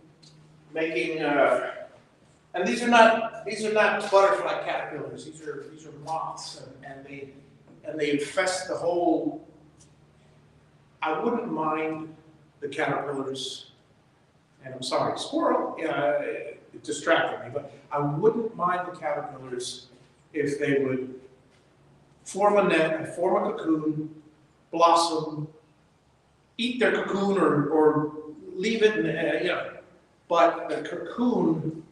and these are not butterfly caterpillars. These are moths, and they infest the whole. I wouldn't mind the caterpillars, and I'm sorry, squirrel. It distracted me, but I wouldn't mind the caterpillars if they would form a net, form a cocoon, blossom, eat their cocoon, or leave it, but the cocoon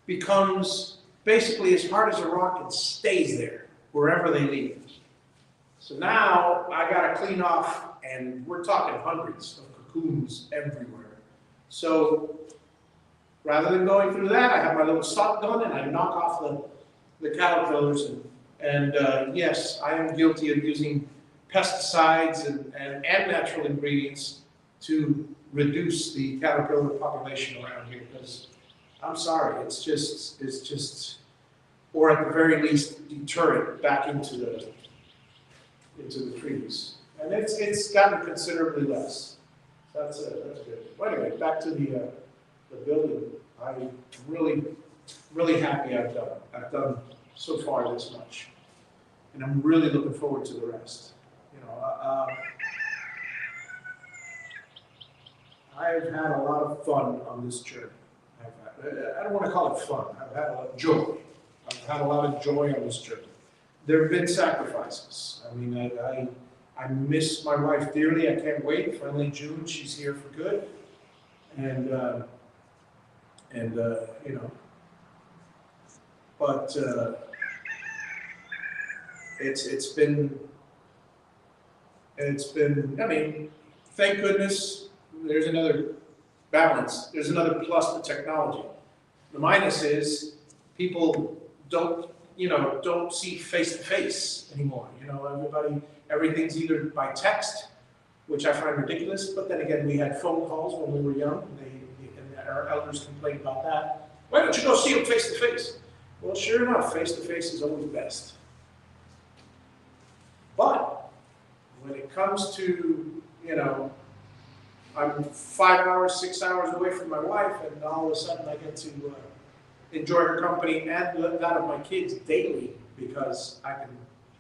becomes basically as hard as a rock and stays there wherever they leave. So now I got to clean off, and we're talking hundreds of cocoons everywhere. So rather than going through that, I have my little sock gun and I knock off the caterpillars. And yes, I am guilty of using pesticides and natural ingredients to reduce the caterpillar population around here, because I'm sorry, it's just, or at the very least, deter it back into the trees. And it's gotten considerably less. That's good. But anyway, back to the building. I'm really happy I've done so far this much, and I'm really looking forward to the rest. I've had a lot of fun on this journey. I don't want to call it fun. I've had a lot of joy. I've had a lot of joy on this journey. There have been sacrifices. I mean, I miss my wife dearly. I can't wait. Finally, June, she's here for good. And but it's been. I mean, thank goodness. There's another balance. There's another plus to technology. The minus is people don't see face to face anymore. Everything's either by text, which I find ridiculous. But then again, we had phone calls when we were young, and our elders complained about that. Why don't you go see them face to face? Well, sure enough, face-to-face is always best. But when it comes to, I'm 5 hours, 6 hours away from my wife, and all of a sudden I get to enjoy her company and that of my kids daily because I can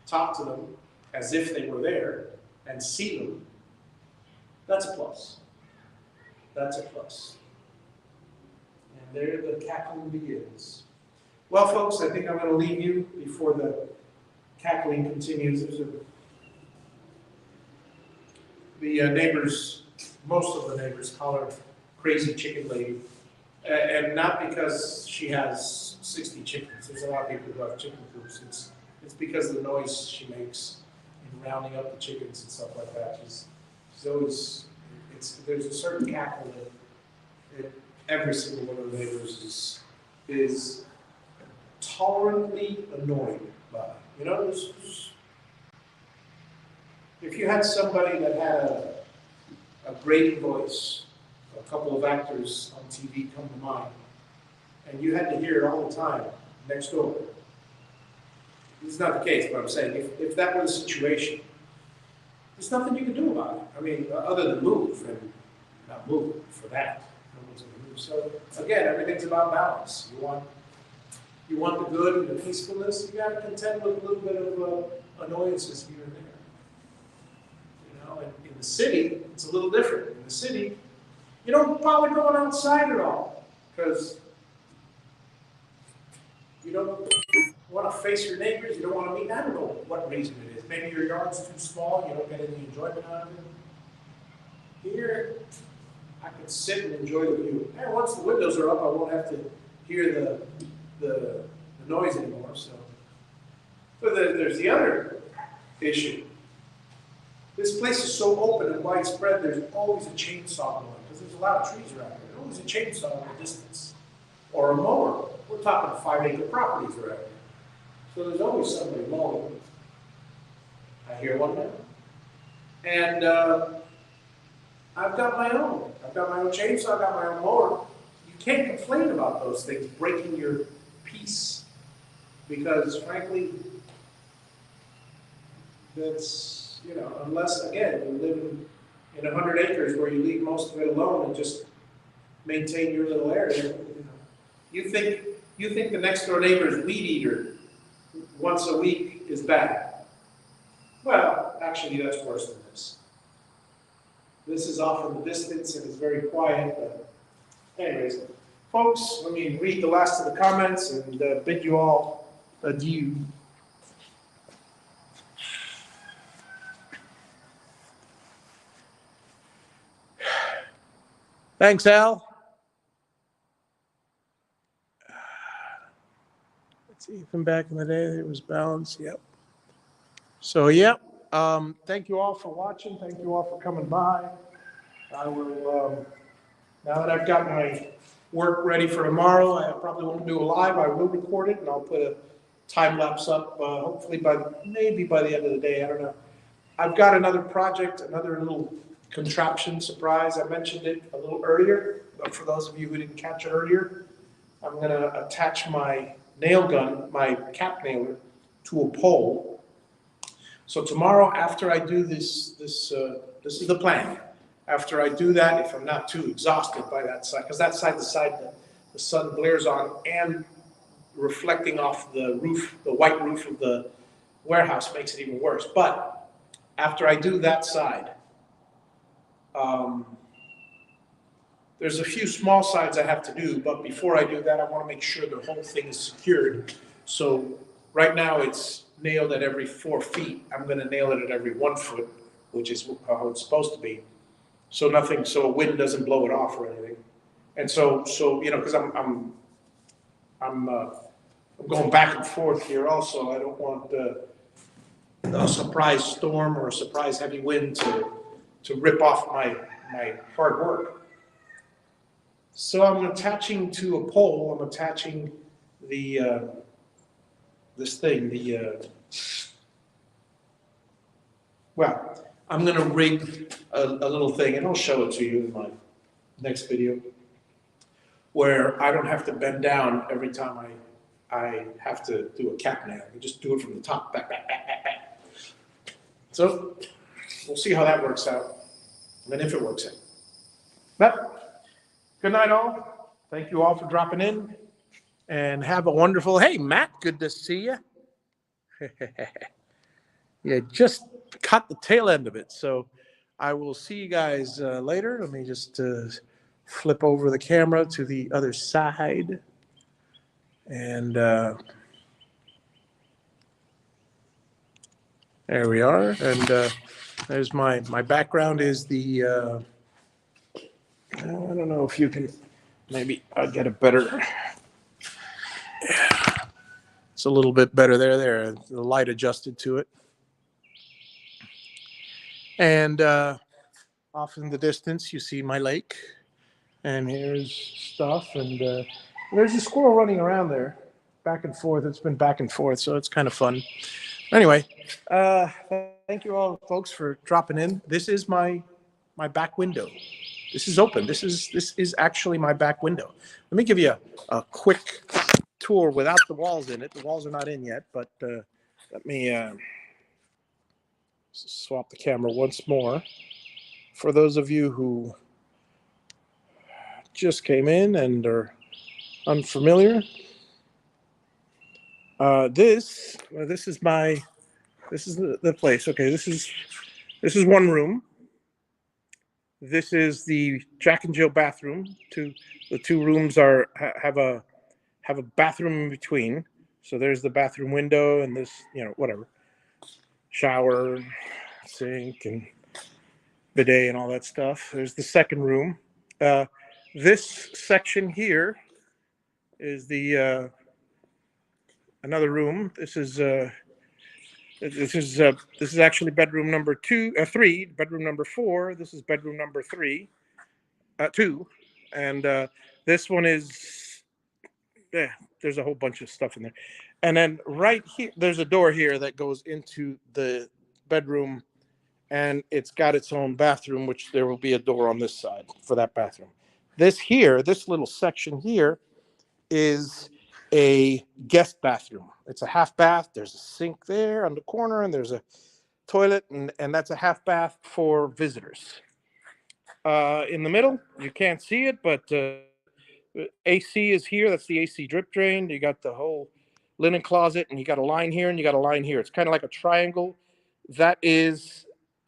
talk to them as if they were there and see them. That's a plus. That's a plus. And there the cackling begins. Well, folks, I think I'm going to leave you before the cackling continues. The neighbors, most of the neighbors, call her crazy chicken lady. And not because she has 60 chickens. There's a lot of people who have chicken coops. It's because of the noise she makes in rounding up the chickens and stuff like that. She's always, there's a certain cackle that every single one of the neighbors is tolerantly annoyed by. If you had somebody that had a great voice, a couple of actors on TV come to mind, and you had to hear it all the time next door. This is not the case, but I'm saying if that were the situation, there's nothing you can do about it. I mean, other than move, and not move for that. No one's going to move. So again, everything's about balance. You want the good and the peacefulness. You got to contend with a little bit of annoyances here and there. And in the city, it's a little different. In the city, you don't bother going outside at all because you don't want to face your neighbors. You don't want to meet. I don't know what reason it is. Maybe your yard's too small. You don't get any enjoyment out of it. Here, I can sit and enjoy the view. And once the windows are up, I won't have to hear the noise anymore. So, but there's the other issue. This place is so open and widespread, there's always a chainsaw going, because there's a lot of trees around here. There's always a chainsaw in the distance, or a mower. We're talking 5-acre properties around here. So there's always somebody mowing. I hear one now. And I've got my own. I've got my own chainsaw, I've got my own mower. You can't complain about those things breaking your peace, because frankly, that's, unless, again, you live in 100 acres where you leave most of it alone and just maintain your little area. You think the next door neighbor's weed eater once a week is bad. Well, actually, that's worse than this. This is off in the distance and it's very quiet. But anyways, folks, let me read the last of the comments and bid you all adieu. Thanks, Al. Let's see, from back in the day, it was balanced. Yep. So, yep. Thank you all for watching. Thank you all for coming by. I will, now that I've got my work ready for tomorrow, I probably won't do a live. I will record it, and I'll put a time lapse up, hopefully maybe by the end of the day. I don't know. I've got another project, another little contraption surprise. I mentioned it a little earlier, but for those of you who didn't catch it earlier, I'm going to attach my nail gun, my cap nailer, to a pole. So tomorrow, after I do this is the plan. After I do that, if I'm not too exhausted by that side, because that side, the sun glares on and reflecting off the roof, the white roof of the warehouse makes it even worse. But after I do that side, there's a few small sides I have to do, but before I do that, I want to make sure the whole thing is secured. So right now it's nailed at every 4 feet. I'm going to nail it at every 1 foot, which is how it's supposed to be. So so wind doesn't blow it off or anything. And so because I'm going back and forth here also. I don't want a surprise storm or a surprise heavy wind to rip off my hard work. So I'm attaching to a pole, I'm attaching the, this thing, well, I'm gonna rig a little thing, and I'll show it to you in my next video, where I don't have to bend down every time I have to do a cap nail and just do it from the top, back. So we'll see how that works out, and if it works out. But good night, all. Thank you all for dropping in, and have a wonderful. Hey, Matt, good to see you. Yeah, just caught the tail end of it. So I will see you guys later. Let me just flip over the camera to the other side. And there we are. And there's my background is the, I don't know if you can, maybe I'll get a better, it's a little bit better there, the light adjusted to it. And off in the distance, you see my lake. And here's stuff. And there's a squirrel running around there, back and forth. It's been back and forth, so it's kind of fun. Anyway, thank you all, folks, for dropping in. This is my back window. This is open. This is actually my back window. Let me give you a quick tour without the walls in it. The walls are not in yet, but let me swap the camera once more. For those of you who just came in and are unfamiliar, this is the place. Okay, this is one room. This is the Jack and Jill bathroom. The two rooms have a bathroom in between. So there's the bathroom window and this, whatever, shower, sink, and bidet and all that stuff. There's the second room. This section here is the another room. This is actually bedroom number 3. Bedroom number 4. This is bedroom number 2, and this one is. Yeah, there's a whole bunch of stuff in there, and then right here, there's a door here that goes into the bedroom, and it's got its own bathroom, which there will be a door on this side for that bathroom. This little section here, is a guest bathroom. It's a half bath. There's a sink there on the corner, and there's a toilet, and that's a half bath for visitors. In the middle, you can't see it, but AC is here. That's the AC drip drain. You got the whole linen closet, and you got a line here, and you got a line here. It's kind of like a triangle that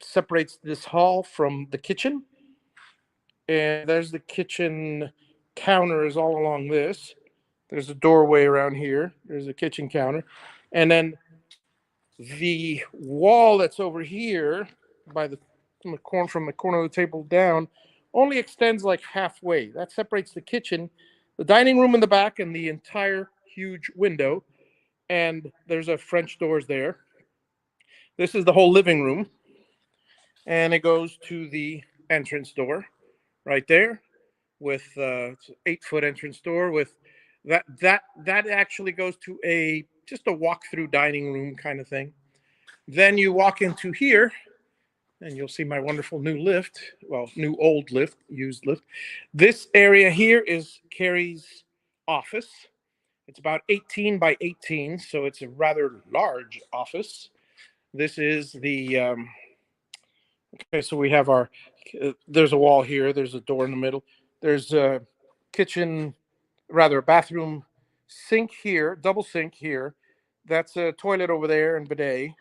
separates this hall from the kitchen. And there's the kitchen counters all along this. There's a doorway around here. There's a kitchen counter. And then the wall that's over here from the corner of the table down only extends like halfway. That separates the kitchen, the dining room in the back, and the entire huge window. And there's a French doors there. This is the whole living room. And it goes to the entrance door right there with it's an 8-foot entrance door with that actually goes to just a walk-through dining room kind of thing. Then you walk into here, and you'll see my wonderful new lift. Well, new old lift, used lift. This area here is Carrie's office. It's about 18 by 18, so it's a rather large office. This is the okay. So we have our. There's a wall here. There's a door in the middle. There's a kitchen, rather a bathroom sink here, double sink here. That's a toilet over there and bidet.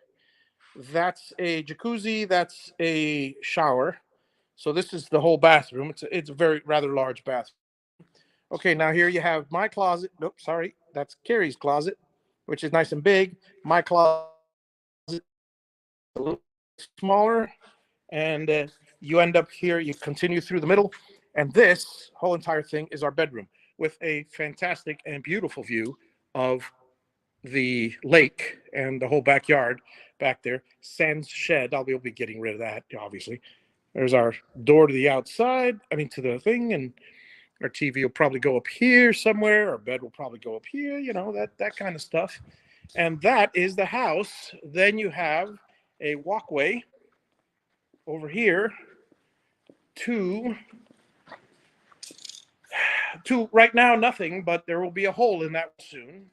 That's a jacuzzi. That's a shower. So this is the whole bathroom. It's a very rather large bathroom. Okay, now here you have my closet. Nope, sorry, that's Carrie's closet, which is nice and big. My closet is a little smaller, and you end up here. You continue through the middle, and this whole entire thing is our bedroom with a fantastic and beautiful view of the lake and the whole backyard back there. Sans shed. I'll be getting rid of that, obviously. There's our door to the outside. I mean, to the thing, and our TV will probably go up here somewhere. Our bed will probably go up here. That kind of stuff. And that is the house. Then you have a walkway over here to right now nothing, but there will be a hole in that soon.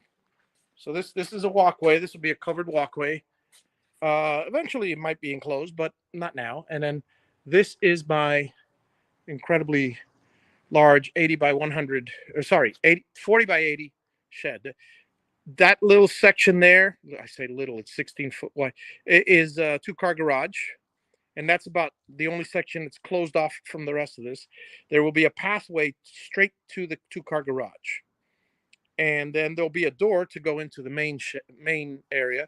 So this is a walkway. This will be a covered walkway. Eventually, it might be enclosed, but not now. And then this is my incredibly large 80 by 100, or sorry, 40 by 80 shed. That little section there, I say little, it's 16 foot wide, it is a 2-car garage. And that's about the only section that's closed off from the rest of this. There will be a pathway straight to the 2-car garage. And then there'll be a door to go into the main area.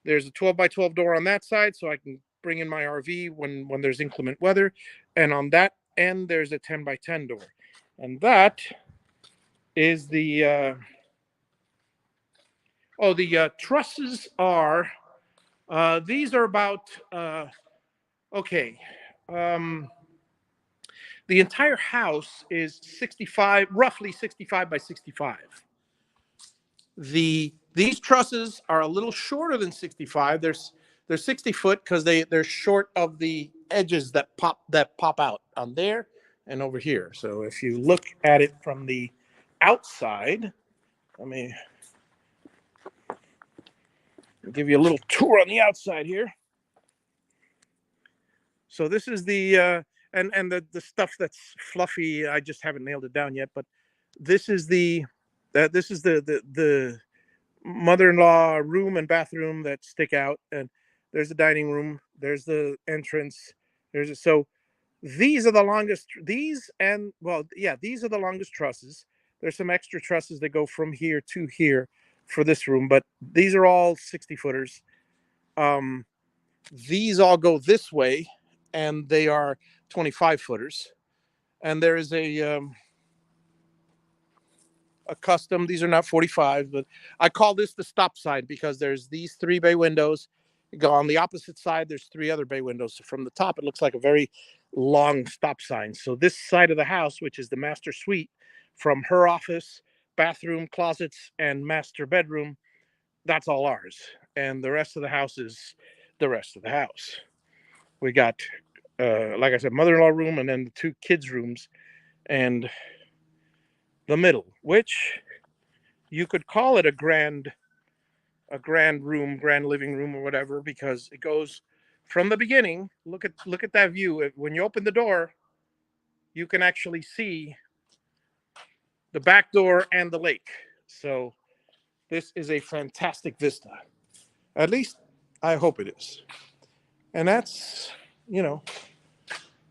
There's a 12 by 12 door on that side, so I can bring in my RV when there's inclement weather. And on that end, there's a 10 by 10 door. And that is the trusses are, these are about, okay. The entire house is roughly 65 by 65. These trusses are a little shorter than 65. They're 60 foot because they're short of the edges that pop out on there and over here. So if you look at it from the outside, let me give you a little tour on the outside here. So this is the and the stuff that's fluffy. I just haven't nailed it down yet, but this is the mother-in-law room and bathroom that stick out, and there's the dining room, there's the entrance, so these are the longest, these are the longest trusses. There's some extra trusses that go from here to here for this room, but these are all 60 footers. These all go this way, and they are 25 footers, and there is a custom. These are not 45, but I call this the stop sign because there's these 3 bay windows. Go on the opposite side, there's 3 other bay windows. So from the top, it looks like a very long stop sign. So this side of the house, which is the master suite, from her office, bathroom, closets, and master bedroom, that's all ours. And the rest of the house is the rest of the house. We got, like I said, mother-in-law room, and then the 2 kids' rooms, and the middle, which you could call it a grand room, grand living room, or whatever, because it goes from the beginning. Look at that view. When you open the door, you can actually see the back door and the lake. So this is a fantastic vista. At least I hope it is. And that's,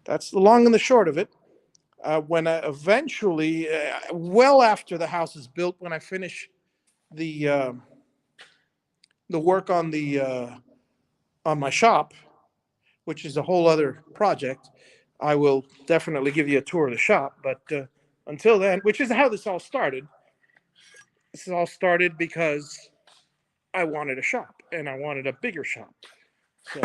that's the long and the short of it. When I eventually, well after the house is built, when I finish the work on my shop, which is a whole other project, I will definitely give you a tour of the shop. But until then, which is how this all started. This all started because I wanted a shop, and I wanted a bigger shop. So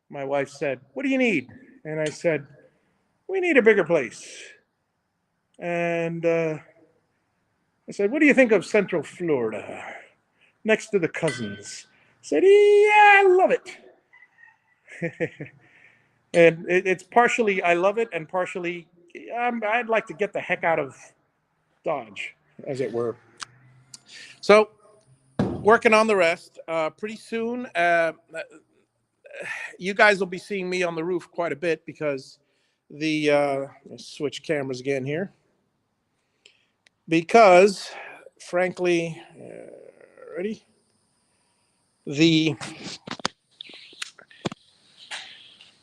my wife said, "What do you need?" And I said, "We need a bigger place." And I said, "What do you think of Central Florida, next to the cousins?" I said, "Yeah, I love it." And it's partially I love it, and partially I'd like to get the heck out of Dodge, as it were. So working on the rest. Pretty soon, you guys will be seeing me on the roof quite a bit because let's switch cameras again here. Because, frankly, ready? The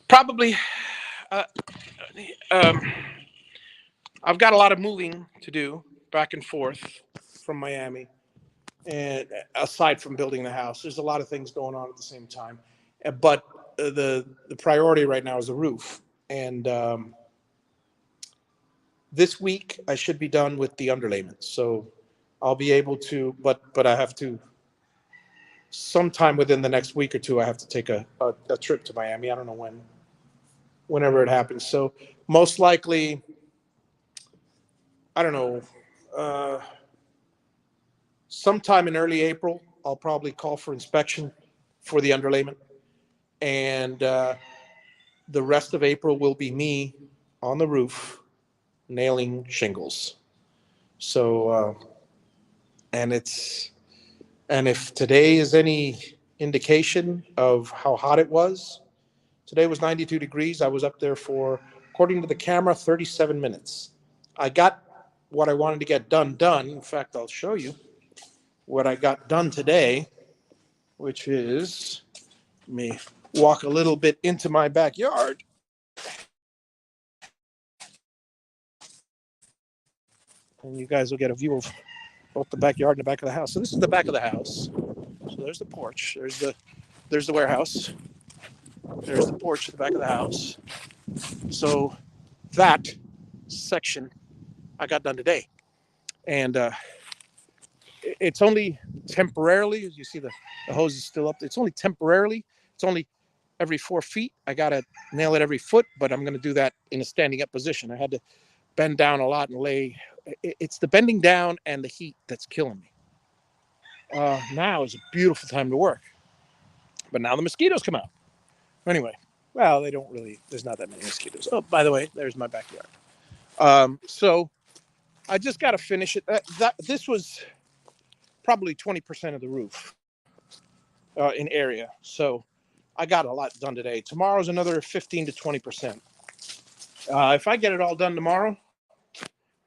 probably uh, I've got a lot of moving to do back and forth from Miami, and aside from building the house, there's a lot of things going on at the same time. But the priority right now is the roof, and this week I should be done with the underlayment. So I'll be able to, but I have to sometime within the next week or two. I have to take a trip to Miami. I don't know whenever it happens. So most likely, I don't know. Sometime in early April, I'll probably call for inspection for the underlayment, and the rest of April will be me on the roof nailing shingles. So, and it's And if today is any indication of how hot it was, today was 92 degrees. I was up there for, according to the camera, 37 minutes. I got what I wanted to get done. In fact, I'll show you what I got done today, which is, let me walk a little bit into my backyard. And you guys will get a view of both the backyard and the back of the house. So this is the back of the house. So there's the porch. There's the warehouse. There's the porch at the back of the house. So that section I got done today. And it's only temporarily, as you see the hose is still up. It's only temporarily. It's only every 4 feet. I got to nail it every foot, but I'm going to do that in a standing up position. I had to bend down a lot and lay. It's the bending down and the heat that's killing me. Now is a beautiful time to work. But now the mosquitoes come out. Anyway, well, they don't really, there's not that many mosquitoes. Oh, by the way, there's my backyard. So I just got to finish it. This was probably 20% of the roof in area. So I got a lot done today. Tomorrow's another 15 to 20%. If I get it all done tomorrow,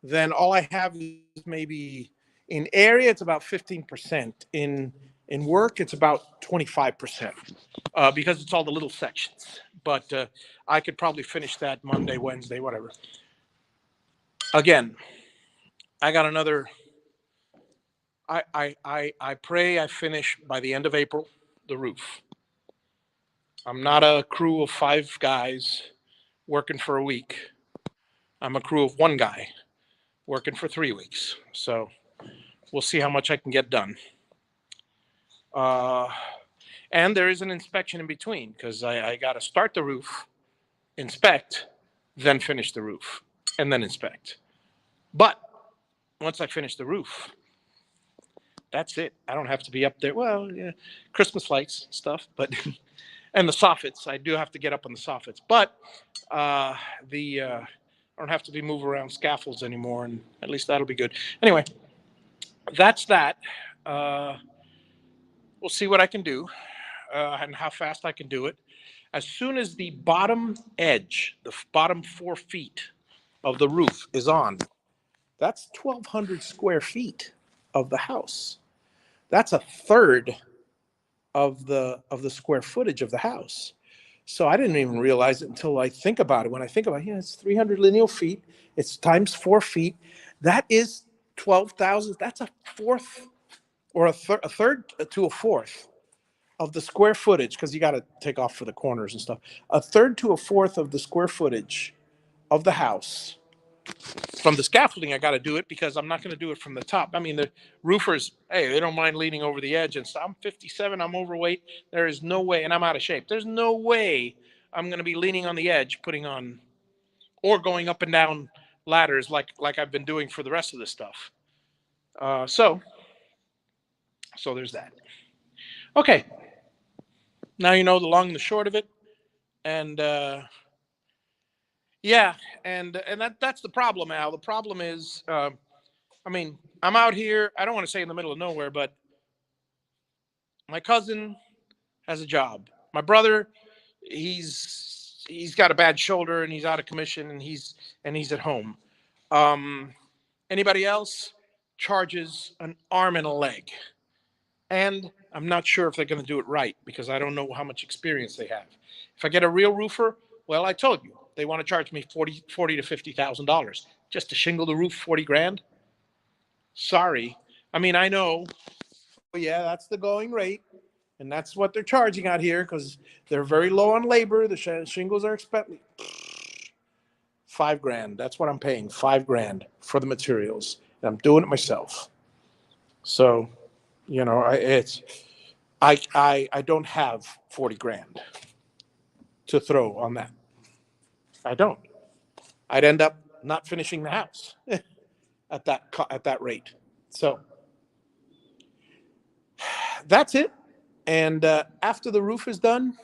then all I have is maybe in area, it's about 15%. In work, it's about 25%. Because it's all the little sections. But I could probably finish that Monday, Wednesday, whatever. Again, I got another. I pray I finish by the end of April the roof. I'm not a crew of 5 guys working for a week. I'm a crew of 1 guy working for 3 weeks. So we'll see how much I can get done. And there is an inspection in between because I got to start the roof, inspect, then finish the roof, and then inspect. But once I finish the roof, that's it. I don't have to be up there. Well, yeah, Christmas lights stuff, but and the soffits. I do have to get up on the soffits, but I don't have to be moving around scaffolds anymore, and at least that'll be good. Anyway, that's that. We'll see what I can do and how fast I can do it. As soon as the bottom edge, the bottom 4 feet of the roof is on, that's 1,200 square feet of the house. That's a third of the square footage of the house. So I didn't even realize it until I think about it. When I think about it, yeah, it's 300 lineal feet. It's times 4 feet. That is 12,000. That's a fourth or a third to a fourth of the square footage, because you got to take off for the corners and stuff. A third to a fourth of the square footage of the house. From the scaffolding, I got to do it because I'm not going to do it from the top. I mean, the roofers, hey, they don't mind leaning over the edge and stuff. I'm 57, I'm overweight. There is no way, and I'm out of shape. There's no way I'm going to be leaning on the edge, putting on, or going up and down ladders like I've been doing for the rest of this stuff. So there's that. Okay, now you know the long and the short of it, and yeah, and that's the problem, Al. The problem is, I mean, I'm out here. I don't want to say in the middle of nowhere, but my cousin has a job. My brother, he's got a bad shoulder and he's out of commission and he's at home. Um, Anybody else charges an arm and a leg, and I'm not sure if they're going to do it right because I don't know how much experience they have. If I get a real roofer, well, I told you they want to charge me forty to $50,000 just to shingle the roof. 40 grand. Sorry. I mean, I know. Yeah, that's the going rate. And that's what they're charging out here because they're very low on labor. The shingles are expensive. 5 grand. That's what I'm paying. 5 grand for the materials. And I'm doing it myself. So, you know, I don't have 40 grand to throw on that. I don't. I'd end up not finishing the house at that rate. So that's it. And after the roof is done,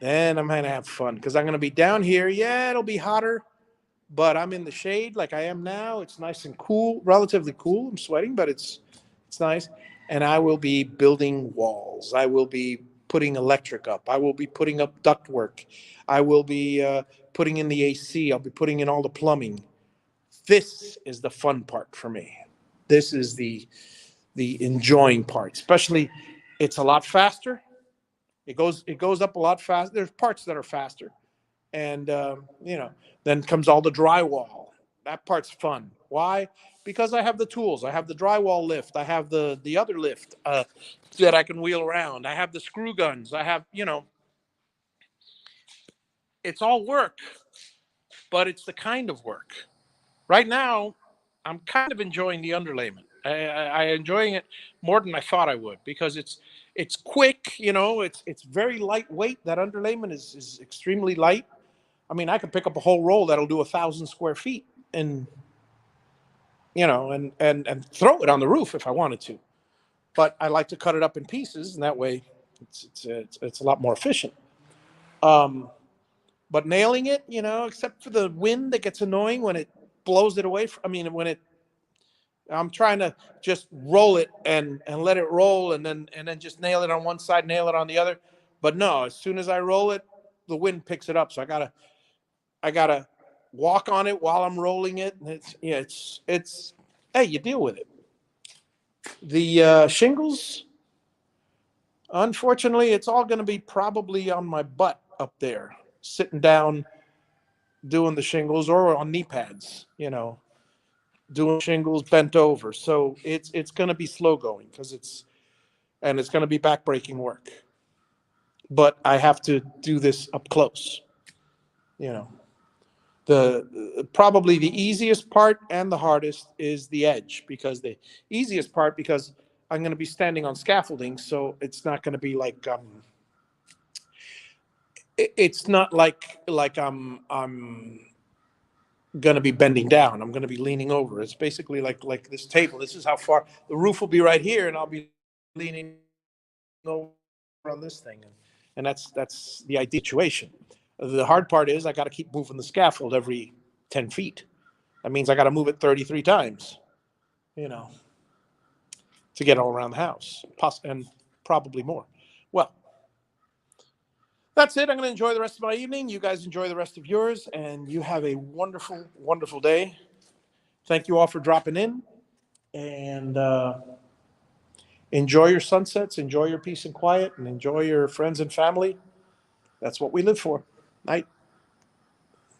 then I'm going to have fun because I'm going to be down here. Yeah, it'll be hotter, but I'm in the shade like I am now. It's nice and cool, relatively cool. I'm sweating, but it's nice. and I will be building walls. I will be putting electric up. I will be putting up ductwork. I will be putting in the AC. I'll be putting in all the plumbing. This is the fun part for me. This is the enjoying part. Especially, it's a lot faster. It goes up a lot faster. There's parts that are faster, and then comes all the drywall. That part's fun. Why? Because I have the tools. I have the drywall lift. I have the other lift that I can wheel around. I have the screw guns. I have it's all work, but it's the kind of work. Right now, I'm kind of enjoying the underlayment. I enjoying it more than I thought I would because it's quick. It's very lightweight. That underlayment is extremely light. I mean, I could pick up a whole roll that'll do 1,000 square feet and and throw it on the roof if I wanted to. But I like to cut it up in pieces, and that way it's a lot more efficient. Um, but nailing it, except for the wind that gets annoying when it blows it away. I mean, I'm trying to just roll it and let it roll, and then just nail it on one side, nail it on the other. But no, as soon as I roll it, the wind picks it up. So I gotta walk on it while I'm rolling it. And it's hey, you deal with it. The shingles, unfortunately, it's all going to be probably on my butt up there, sitting down doing the shingles, or on knee pads, doing shingles bent over. So it's going to be slow going it's going to be backbreaking work. But I have to do this up close. You know, the probably the easiest part and the hardest is the edge, because the easiest part, because I'm going to be standing on scaffolding, so it's not going to be like it's not like I'm going to be bending down. I'm going to be leaning over. It's basically like this table. This is how far the roof will be right here, and I'll be leaning over on this thing, and that's the ideal situation. The hard part is I got to keep moving the scaffold every 10 feet. That means I got to move it 33 times, you know, to get all around the house, and probably more. Well, that's it. I'm going to enjoy the rest of my evening. You guys enjoy the rest of yours, and you have a wonderful, wonderful day. Thank you all for dropping in, and enjoy your sunsets, enjoy your peace and quiet, and enjoy your friends and family. That's what we live for. Night.